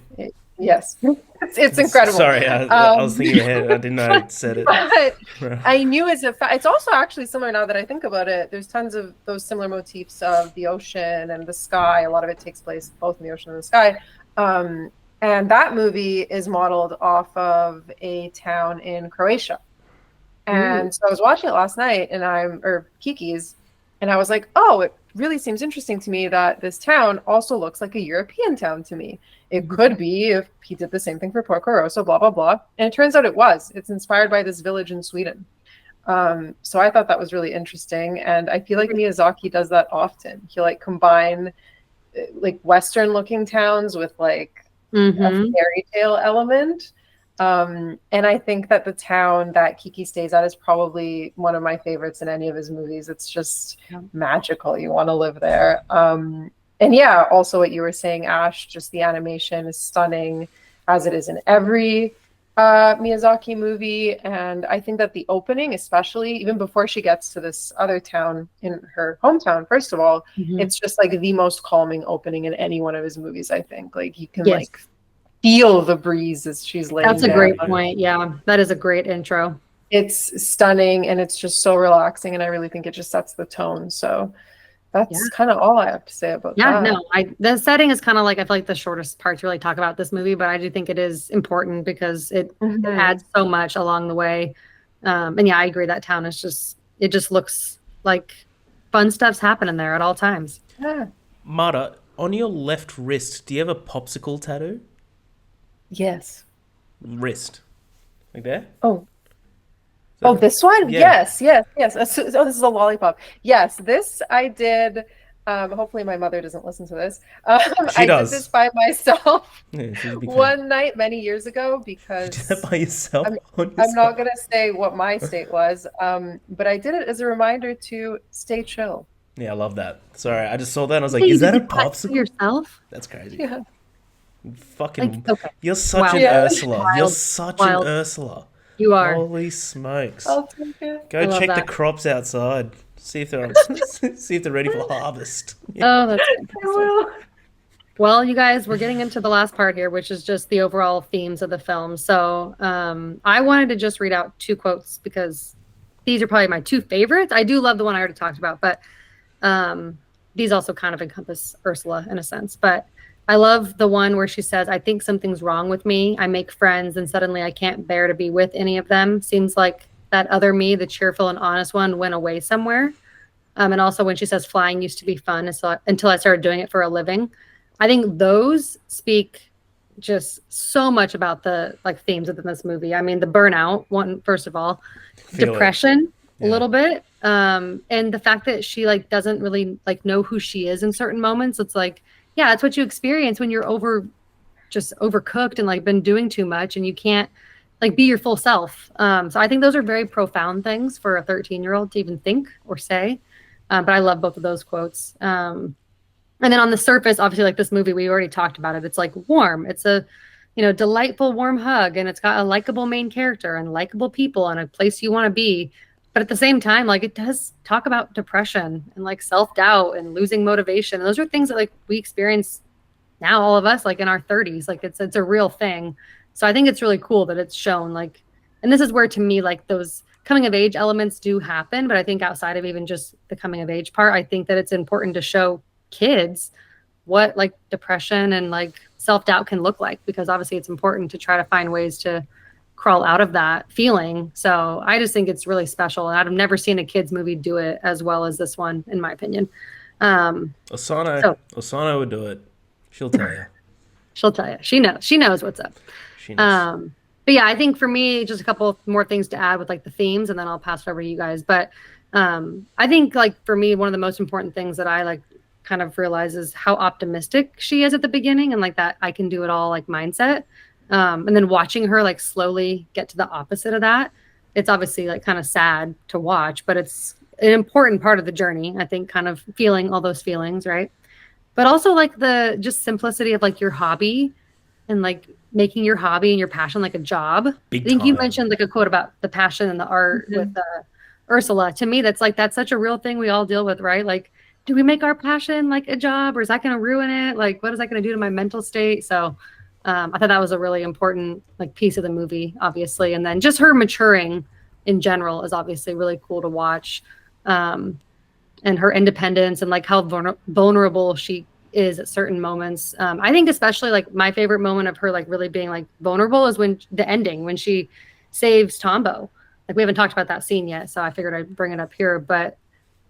Yes, it's incredible. Sorry, I was thinking ahead. I didn't know I said it. But I knew as a fact. It's also actually similar now that I think about it. There's tons of those similar motifs of the ocean and the sky. A lot of it takes place both in the ocean and the sky. And that movie is modeled off of a town in Croatia. And so I was watching it last night, or Kiki's, and I was like, oh, it really seems interesting to me that this town also looks like a European town to me. It could be if he did the same thing for Porco Rosso, blah, blah, blah. And it turns out it was. It's inspired by this village in Sweden. So I thought that was really interesting. And I feel like Miyazaki does that often. He'll like combine like Western looking towns with like a fairy tale element. And I think that the town that Kiki stays at is probably one of my favorites in any of his movies. It's just magical. You want to live there. And yeah, also what you were saying, Ash, just the animation is stunning, as it is in every Miyazaki movie. And I think that the opening, especially even before she gets to this other town in her hometown, first of all, it's just like the most calming opening in any one of his movies, I think. Like you can like feel the breeze as she's laying That's a down. great point. Yeah, that is a great intro. It's stunning and it's just so relaxing, and I really think it just sets the tone. So that's kind of all I have to say about that. No, the setting is kind of like, I feel like the shortest part to really talk about this movie, but I do think it is important because it adds so much along the way. And yeah, I agree. That town is it just looks like fun stuff's happening there at all times. Yeah. Marta, on your left wrist, do you have a popsicle tattoo? Yes. Wrist. Like there? Oh. Oh, this one? Yeah. Yes. Oh, this is a lollipop. Yes, this I did. Hopefully my mother doesn't listen to this. She I did this does. by myself Yeah, she's a big fan. one night many years ago You did that because by yourself I'm on I'm not yourself. gonna say what my state was, but I did it as a reminder to stay chill. Yeah, I love that. Sorry, I just saw that and I was You like, say is you did that a this by popsicle? yourself? That's crazy. Yeah. Like, Fucking, okay. you're such Wow. an Yeah. Ursula. You're Wild. such an Wild. Ursula. You are. Holy smokes. I'll take it. Go I love check the that. crops outside. See if they're see if they're ready for harvest. Yeah. Oh, that's I fantastic. will. Well, you guys, we're getting into the last part here, which is just the overall themes of the film. So, I wanted to just read out two quotes because these are probably my two favorites. I do love the one I already talked about, but these also kind of encompass Ursula in a sense. But I love the one where she says, I think something's wrong with me. I make friends and suddenly I can't bear to be with any of them. Seems like that other me, the cheerful and honest one, went away somewhere. And also when she says flying used to be fun until I started doing it for a living. I think those speak just so much about the like themes within this movie. I mean, the burnout one, first of all, Feel it. depression a Yeah. little bit, and the fact that she like doesn't really like know who she is in certain moments. It's like, yeah, that's what you experience when you're just overcooked and like been doing too much and you can't like be your full self. So I think those are very profound things for a 13-year-old to even think or say. But I love both of those quotes. And then on the surface, obviously, like this movie, we already talked about it. It's like warm. It's a, delightful, warm hug, and it's got a likable main character and likable people and a place you want to be. But at the same time, like it does talk about depression and like self-doubt and losing motivation. And those are things that like we experience now, all of us, like in our 30s. Like it's a real thing. So I think it's really cool that it's shown like, and this is where to me, like those coming of age elements do happen. But I think outside of even just the coming of age part, I think that it's important to show kids what like depression and like self-doubt can look like, because obviously it's important to try to find ways to crawl out of that feeling. So I just think it's really special, and I've never seen a kids movie do it as well as this one, in my opinion. Osano, So Osano would do it. She'll tell you. she'll tell you, she knows what's up. She knows. But yeah, I think for me, just a couple more things to add with like the themes, and then I'll pass it over to you guys. But I think like for me, one of the most important things that I like kind of realizes how optimistic she is at the beginning, and like that I can do it all like mindset. And then watching her like slowly get to the opposite of that, it's obviously like kind of sad to watch, but it's an important part of the journey, I think, kind of feeling all those feelings, right? But also like the just simplicity of like your hobby and like making your hobby and your passion like a job. Big I think you time. mentioned like a quote about the passion and the art with Ursula. To me, that's such a real thing we all deal with, right? Like, do we make our passion like a job, or is that going to ruin it? Like, what is that going to do to my mental state? So I thought that was a really important like piece of the movie, obviously. And then just her maturing in general is obviously really cool to watch. And her independence and like how vulnerable she is at certain moments. I think especially like my favorite moment of her like really being like vulnerable is when the ending, when she saves Tombo. Like we haven't talked about that scene yet, so I figured I'd bring it up here. But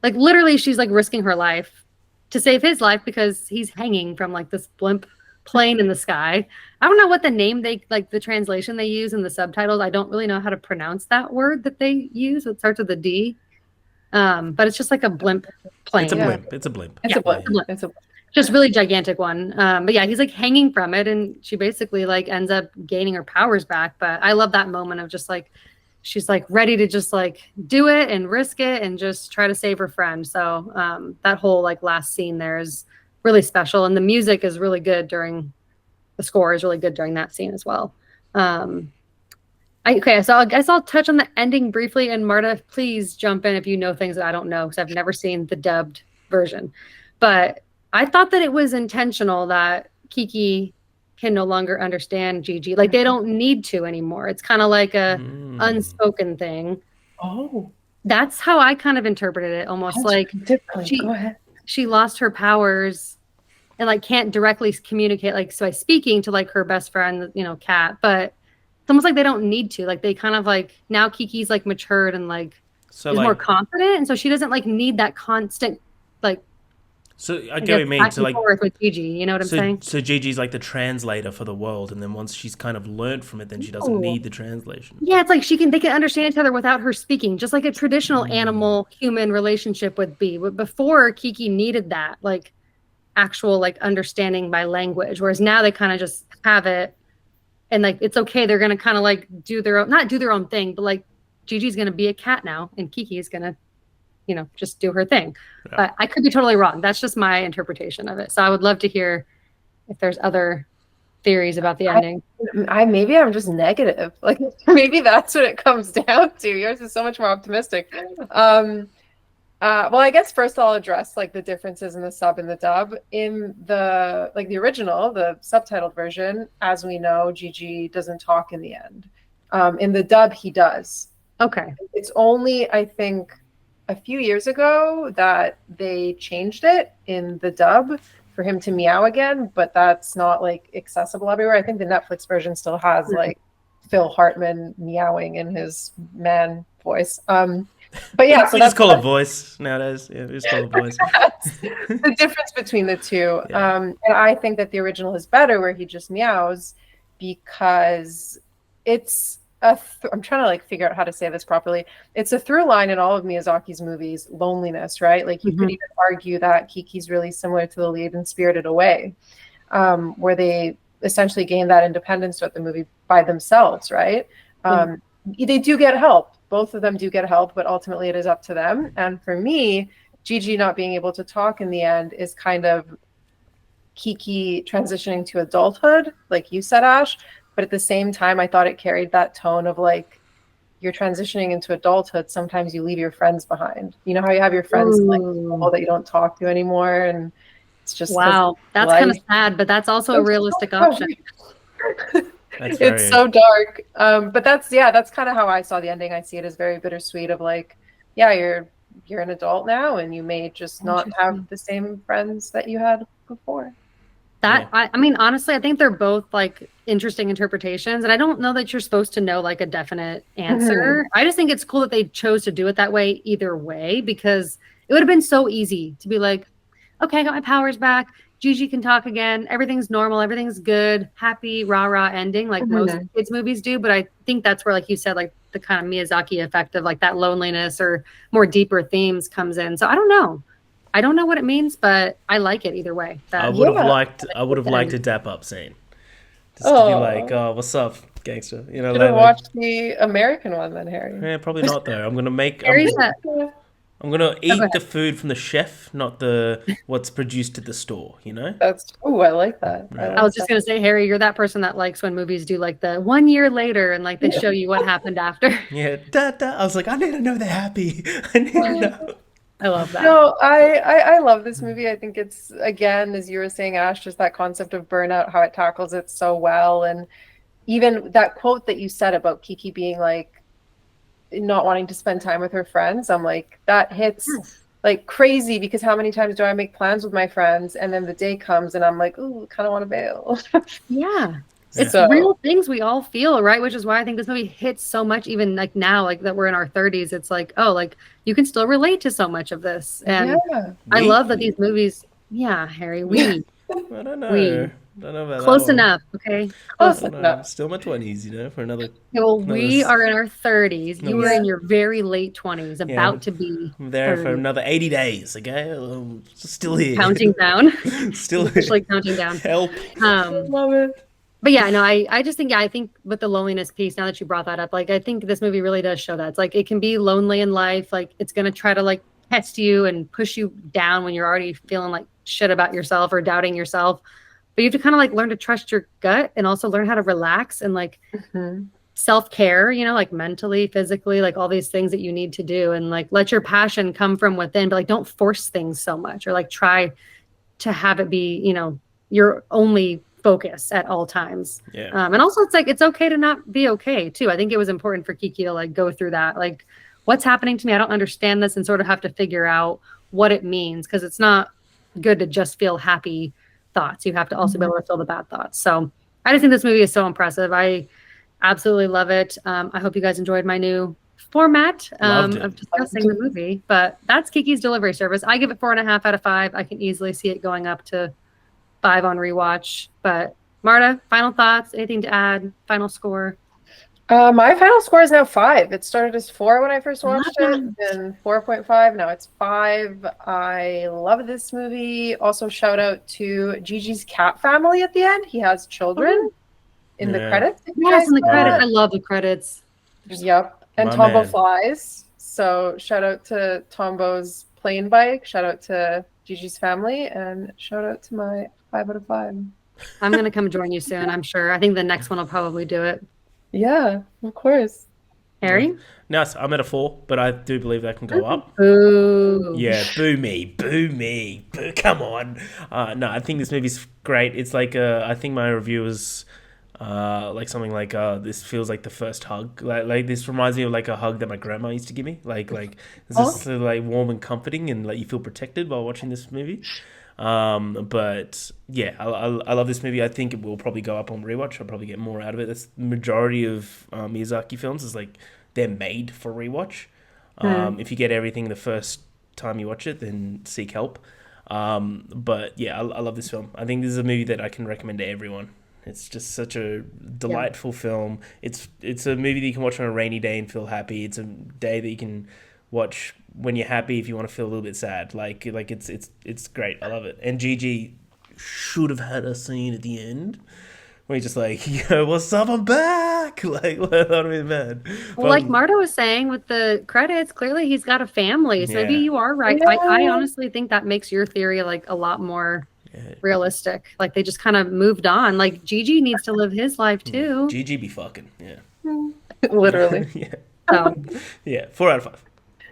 like literally she's like risking her life to save his life because he's hanging from like this blimp plane in the sky. I don't know what the name they like the translation they use in the subtitles. I don't really know how to pronounce that word that they use. It starts with a D. But it's just like a blimp plane. It's a Yeah. blimp. It's a blimp. It's Yeah. a blip. Yeah. It's a Just really gigantic one. But yeah, he's like hanging from it, and she basically like ends up gaining her powers back. But I love that moment of just like she's like ready to just like do it and risk it and just try to save her friend. So that whole like last scene there is really special, and the music is really good during the score is really good during that scene as well. Okay, so I guess I'll touch on the ending briefly, and Marta, please jump in if you know things that I don't know, because I've never seen the dubbed version. But I thought that it was intentional that Kiki can no longer understand Gigi. Like they don't need to anymore. It's kind of like a unspoken thing. Oh, That's how I kind of interpreted it, almost like different. Go ahead. she lost her powers and like can't directly communicate like so by speaking to like her best friend, Kat, but it's almost like they don't need to. Like they kind of like now Kiki's like matured and like So is like, more confident, and so she doesn't like need that constant like So I I get what guess you mean. back So and like, forth with Gigi. You know what I'm saying? so Gigi's like the translator for the world, and then once she's kind of learned from it, then she doesn't Oh. need the translation. Yeah, it's like they can understand each other without her speaking, just like a traditional animal human relationship would be. But before Kiki needed that, like actual like understanding by language, whereas now they kind of just have it and like it's okay. They're gonna kind of like do their own, not do their own thing, but like Gigi's gonna be a cat now, and Kiki is gonna, just do her thing. Yeah. But I could be totally wrong. That's just my interpretation of it. So I would love to hear if there's other theories about the ending. Maybe I'm just negative. Like maybe that's what it comes down to. Yours is so much more optimistic. Well, I guess first I'll address like the differences in the sub and the dub. In the original, the subtitled version, as we know, Gigi doesn't talk in the end. In the dub, he does. Okay. It's only, I think, a few years ago that they changed it in the dub for him to meow again, but that's not like accessible everywhere. I think the Netflix version still has like Phil Hartman meowing in his man voice. But yeah, so We that's just call it voice nowadays. Yeah, we just call it voice. the difference between the two. Yeah. And I think that the original is better where he just meows because it's I'm trying to like figure out how to say this properly. It's a through line in all of Miyazaki's movies, loneliness, right? Like you could even argue that Kiki's really similar to the lead in Spirited Away, where they essentially gain that independence throughout the movie by themselves, right? They do get help. Both of them do get help, but ultimately it is up to them. And for me, Gigi not being able to talk in the end is kind of Kiki transitioning to adulthood, like you said, Ash. But at the same time, I thought it carried that tone of like, you're transitioning into adulthood. Sometimes you leave your friends behind. You know how you have your friends like people that you don't talk to anymore, and it's just wow, that's kind of sad, but that's also a realistic option. It's so dark. But that's kind of how I saw the ending. I see it as very bittersweet of like, yeah, you're an adult now and you may just not have the same friends that you had before. I mean, honestly, I think they're both like interesting interpretations. And I don't know that you're supposed to know like a definite answer. I just think it's cool that they chose to do it that way either way, because it would have been so easy to be like, okay, I got my powers back. Gigi can talk again. Everything's normal. Everything's good. Happy, rah-rah ending like most kids' movies do. But I think that's where, like you said, like the kind of Miyazaki effect of like that loneliness or more deeper themes comes in. So I don't know. I don't know what it means, but I like it either way. I would have liked a dap up scene. Just to be like, oh, what's up, gangster? You know, should have watched the American one then, Harry. Yeah, probably not though. I'm gonna eat the food from the chef, not what's produced at the store. You know. I like that. Yeah. I was just gonna say, Harry, you're that person that likes when movies do like the 1 year later and like they show you what happened after. Yeah, I was like, I need to know they're happy. I need to know. I love that. No, I love this movie. I think it's, again, as you were saying, Ash, just that concept of burnout, how it tackles it so well. And even that quote that you said about Kiki being like not wanting to spend time with her friends, I'm like, that hits like crazy, because how many times do I make plans with my friends and then the day comes and I'm like, ooh, kind of want to bail. Yeah. It's real things we all feel, right? Which is why I think this movie hits so much, even like now, like that we're in our 30s. It's like, oh, like you can still relate to so much of this. And I love that these movies, Harry, I don't know. I don't know about close that enough, okay? Close enough. Still in my 20s, you know, for another. Well, we are in our 30s. You were in your very late 20s, about to be. I'm there 30. For another 80 days, okay? I'm still here. Counting down. Still actually counting down. Help. Love it. But yeah, no, I just think, I think with the loneliness piece, now that you brought that up, like, I think this movie really does show that. It's like, it can be lonely in life. Like, it's going to try to like test you and push you down when you're already feeling like shit about yourself or doubting yourself. But you have to kind of like learn to trust your gut and also learn how to relax and like self-care, you know, like mentally, physically, like all these things that you need to do, and like let your passion come from within, but like don't force things so much, or like try to have it be, you know, your only focus at all times. And also it's like, it's okay to not be okay too. I think it was important for Kiki to like go through that, like, what's happening to me? I don't understand this, and sort of have to figure out what it means, because it's not good to just feel happy thoughts. You have to also be able to feel the bad thoughts. So I just think this movie is so impressive. I absolutely love it. I hope you guys enjoyed my new format Loved it. of discussing the movie. But that's Kiki's Delivery Service. I give it 4.5 out of 5. I can easily see it going up to 5 on rewatch. But Marta, final thoughts? Anything to add? Final score? My final score is now 5. It started as 4 when I first watched Love it, then 4.5. Now it's 5. I love this movie. Also, shout out to Gigi's cat family at the end. He has children in the Yeah. credits. if you Yes, guys in the saw credits. it. I love the credits. Yep. And My Tombo man. flies. So shout out to Tombo's plane bike. Shout out to Gigi's family. And shout out to my 5 out of 5. I'm going to come join you soon, I'm sure. I think the next one will probably do it. Yeah, of course. Harry? No, I'm at a 4, but I do believe that can go up. Ooh. Yeah, boo me, boo, come on. No, I think this movie's great. It's like, I think my review was like something like, this feels like the first hug. Like this reminds me of like a hug that my grandma used to give me. Like it's just like warm and comforting, and like you feel protected while watching this movie. But yeah, I love this movie. I think it will probably go up on rewatch. I'll probably get more out of it. That's the majority of Miyazaki films is like they're made for rewatch. If you get everything the first time you watch it, then seek help. But yeah, I love this film. I think this is a movie that I can recommend to everyone. It's just such a delightful film. It's a movie that you can watch on a rainy day and feel happy. It's a day that you can watch when you're happy if you want to feel a little bit sad. Like it's great. I love it. And Gigi should have had a scene at the end where he's just like, yo, what's up? I'm back. Like, that would have been bad. Well, like Marta was saying with the credits, clearly he's got a family. So maybe Yeah. you are right. Yeah. I honestly think that makes your theory like a lot more realistic. Like they just kind of moved on. Like Gigi needs to live his life too. Gigi be fucking. Yeah. Literally. Yeah. So Yeah. 4 out of 5.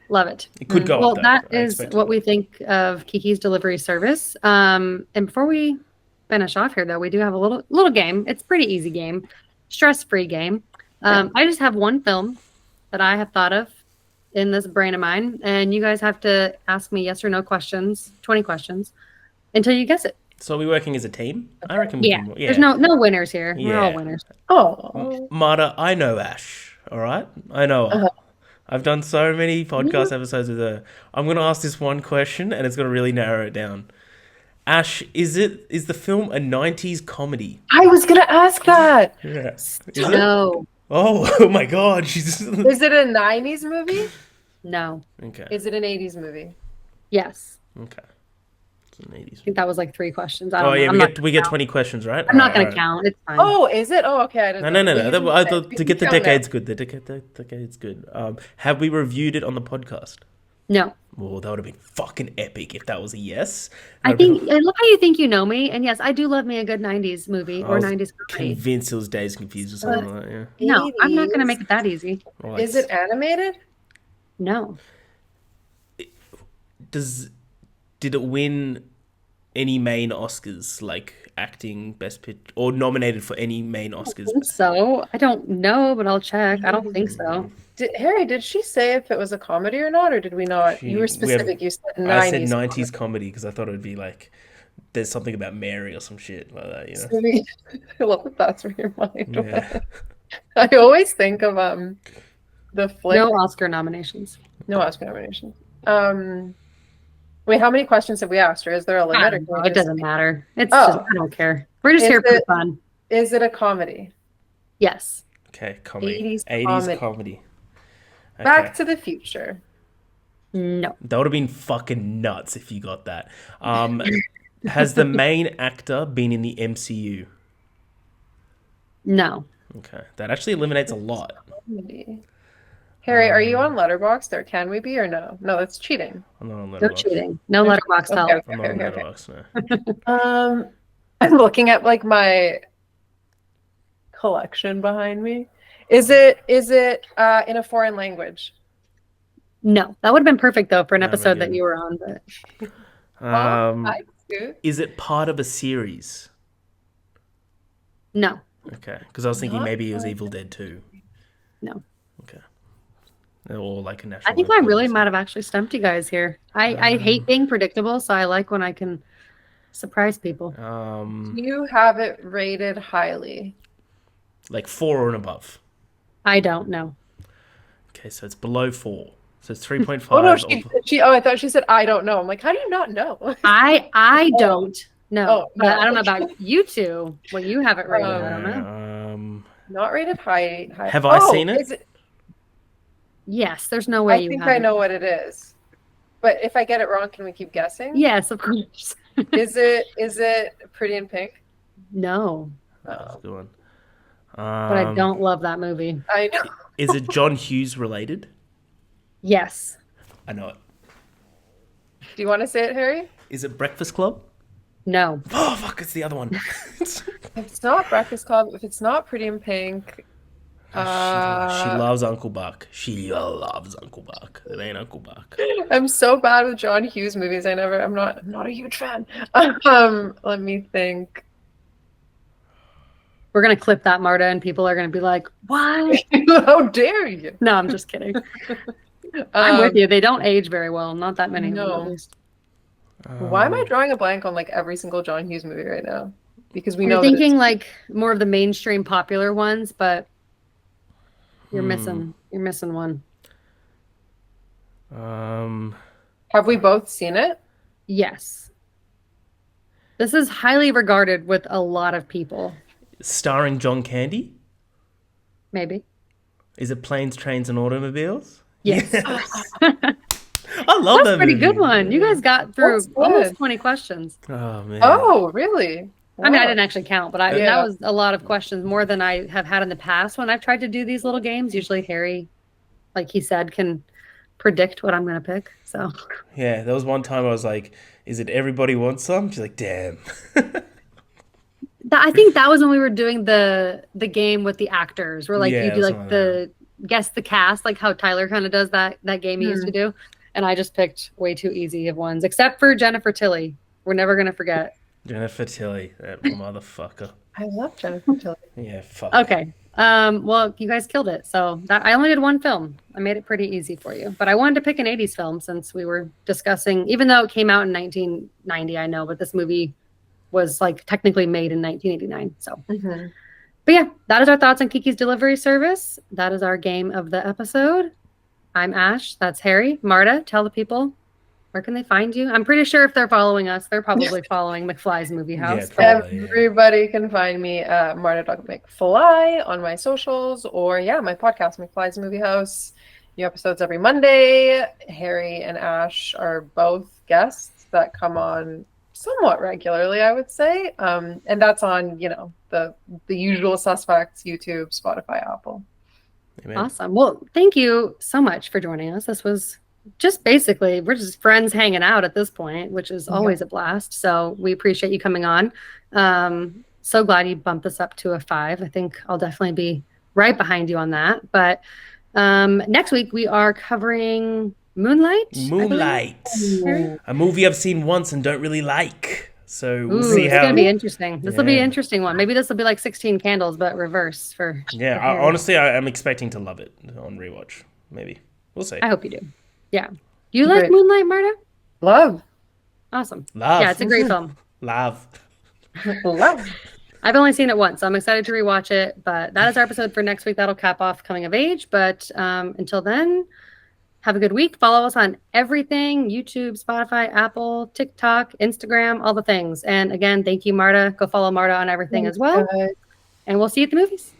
love it. It could go Well, up, though. that I is expect what it. we think of Kiki's Delivery Service. And before we finish off here, though, we do have a little game. It's a pretty easy game, stress-free game. I just have one film that I have thought of in this brain of mine, and you guys have to ask me yes or no questions, 20 questions, until you guess it. So are we working as a team? I reckon we Yeah, can. there's no winners here. We're all Yeah. winners. Oh. Marta, I know Ash. All right, I know her. I've done so many podcast episodes with her. I'm going to ask this one question, and it's going to really narrow it down. Ash, is the film a 90s comedy? I was going to ask that. Yeah. Is it? No, Oh my God, she's Is it a 90s movie? no, okay. Is it an 80s movie? yes. Okay. It's an 80s. I think that was like 3 questions. I don't Oh know. yeah, I'm we get 20 questions, right? I'm not going to Alright. count. It's fine. Oh, is it? Oh, okay. I didn't No. know. I thought We to get the can count decade's now. good. The decade's good. Have we reviewed it on the podcast? No. Well, that would have been fucking epic if that was a yes. I love how you think you know me, and yes, I do love me a good '90s movie or was '90s comedy. convinced it was Days Confused or something like that. Yeah. No, I'm not going to 80s. make it that easy. Or like, Is it animated? No, did it win any main Oscars, like acting, best picture, or nominated for any main Oscars? I think so. I don't know, but I'll check. I don't think so. Harry, did she say if it was a comedy or not, or did we not? You were specific. You said 90s. I said 90s comedy because I thought it would be like there's something about Mary or some shit like that, you know? comedy. I love that that's where your mind Yeah. went. I always think of the flick. No Oscar nominations. No Oscar nominations. Wait, how many questions have we asked, or is there a I limit? don't Or know. can It we just- doesn't matter. It's Oh. just I don't care. We're just Is here for it- fun. Is it a comedy? Yes. Okay, comedy. 80s 80s comedy. Okay. Back to the Future. No. That would have been fucking nuts if you got that. Has the main actor been in the MCU? No. Okay, that actually eliminates a lot. Comedy. Harry, are you on Letterboxd, or can we be, or no? No, that's cheating. I'm not on No Letterboxd. cheating. No letterbox help. Okay, I'm not on okay. Letterboxd, no. I'm looking at like my collection behind me. Is it in a foreign language? No. That would have been perfect though for an No, episode maybe. that you were on, but I do. Is it part of a series? no. Okay, because I was thinking Not maybe it was part Evil Dead 2. No. Okay. Or like a national. I think I really might have actually stumped you guys here. I hate being predictable, so I like when I can surprise people. You have it rated highly. Like 4 and above. I don't know. Okay, so it's below 4. So it's 3.5. Oh no, I thought she said I don't know. I'm like, how do you not know? I don't know. Oh, But no. I don't know about you two. What you have it rated, I don't know. Not rated high. Have I seen it? Is it? Yes, there's no way I you think I haven't. know what it is. But if I get it wrong, can we keep guessing? Yes, of course. Is it Pretty in Pink? No, That's a good one. but I don't love that movie. I know. Is it John Hughes related? Yes. I know it. Do you want to say it, Harry? Is it Breakfast Club? No. Oh, fuck, it's the other one. If it's not Breakfast Club, if it's not Pretty in Pink, She loves Uncle Buck. She loves Uncle Buck. It ain't Uncle Buck. I'm so bad with John Hughes movies. I'm not a huge fan. Let me think. We're going to clip that, Marta, and people are going to be like, what? How dare you? No, I'm just kidding. I'm with you. They don't age very well. Not that many. No. Of them, at least. Why am I drawing a blank on like every single John Hughes movie right now? Because we You're know thinking like more of the mainstream popular ones, but you're missing one. Have we both seen it? Yes. This is highly regarded with a lot of people. Starring John Candy? Maybe. Is it Planes, Trains, and Automobiles? Yes. I love That's that a pretty movie. good one. You guys got through almost 20 questions. Oh, man. Oh, really? I mean, I didn't actually count, but Yeah. that was a lot of questions, more than I have had in the past when I've tried to do these little games. Usually Harry, like he said, can predict what I'm going to pick. So Yeah, there was one time I was like, is it Everybody Wants Some? She's like, damn. I think that was when we were doing the game with the actors, where like Yeah, you do like something like the guess the cast, like how Tyler kind of does that game he used to do. And I just picked way too easy of ones, except for Jennifer Tilly. We're never going to forget. Jennifer Tilly, that motherfucker. I love Jennifer Tilly. Yeah, fuck. Okay. Well, you guys killed it. So I only did one film. I made it pretty easy for you. But I wanted to pick an 80s film since we were discussing, even though it came out in 1990, I know, but this movie was like technically made in 1989. So, but yeah, that is our thoughts on Kiki's Delivery Service. That is our game of the episode. I'm Ash. That's Harry. Marta, tell the people, where can they find you? I'm pretty sure if they're following us, they're probably following McFly's Movie House. Yeah, Everybody can find me at Marta.McFly on my socials, or my podcast, McFly's Movie House. New episodes every Monday. Harry and Ash are both guests that come on somewhat regularly, I would say. And that's on, the usual suspects, YouTube, Spotify, Apple. Amen. Awesome. Well, thank you so much for joining us. This was just basically, we're just friends hanging out at this point, which is always a blast. So we appreciate you coming on. So glad you bumped this up to a 5. I think I'll definitely be right behind you on that. But next week we are covering Moonlight. A movie I've seen once and don't really like. So we'll see it's how. It's going to be interesting. This will be an interesting one. Maybe this will be like 16 Candles, but reverse for. Yeah, honestly, I'm expecting to love it on rewatch. Maybe. We'll see. I hope you do. Yeah. Do you like Moonlight, Marta? Love. Awesome. Love. Yeah, it's a great film. Love. Love. I've only seen it once, so I'm excited to rewatch it. But that is our episode for next week. That'll cap off Coming of Age. But until then, have a good week. Follow us on everything: YouTube, Spotify, Apple, TikTok, Instagram, all the things. And again, thank you, Marta. Go follow Marta on everything as well. And we'll see you at the movies.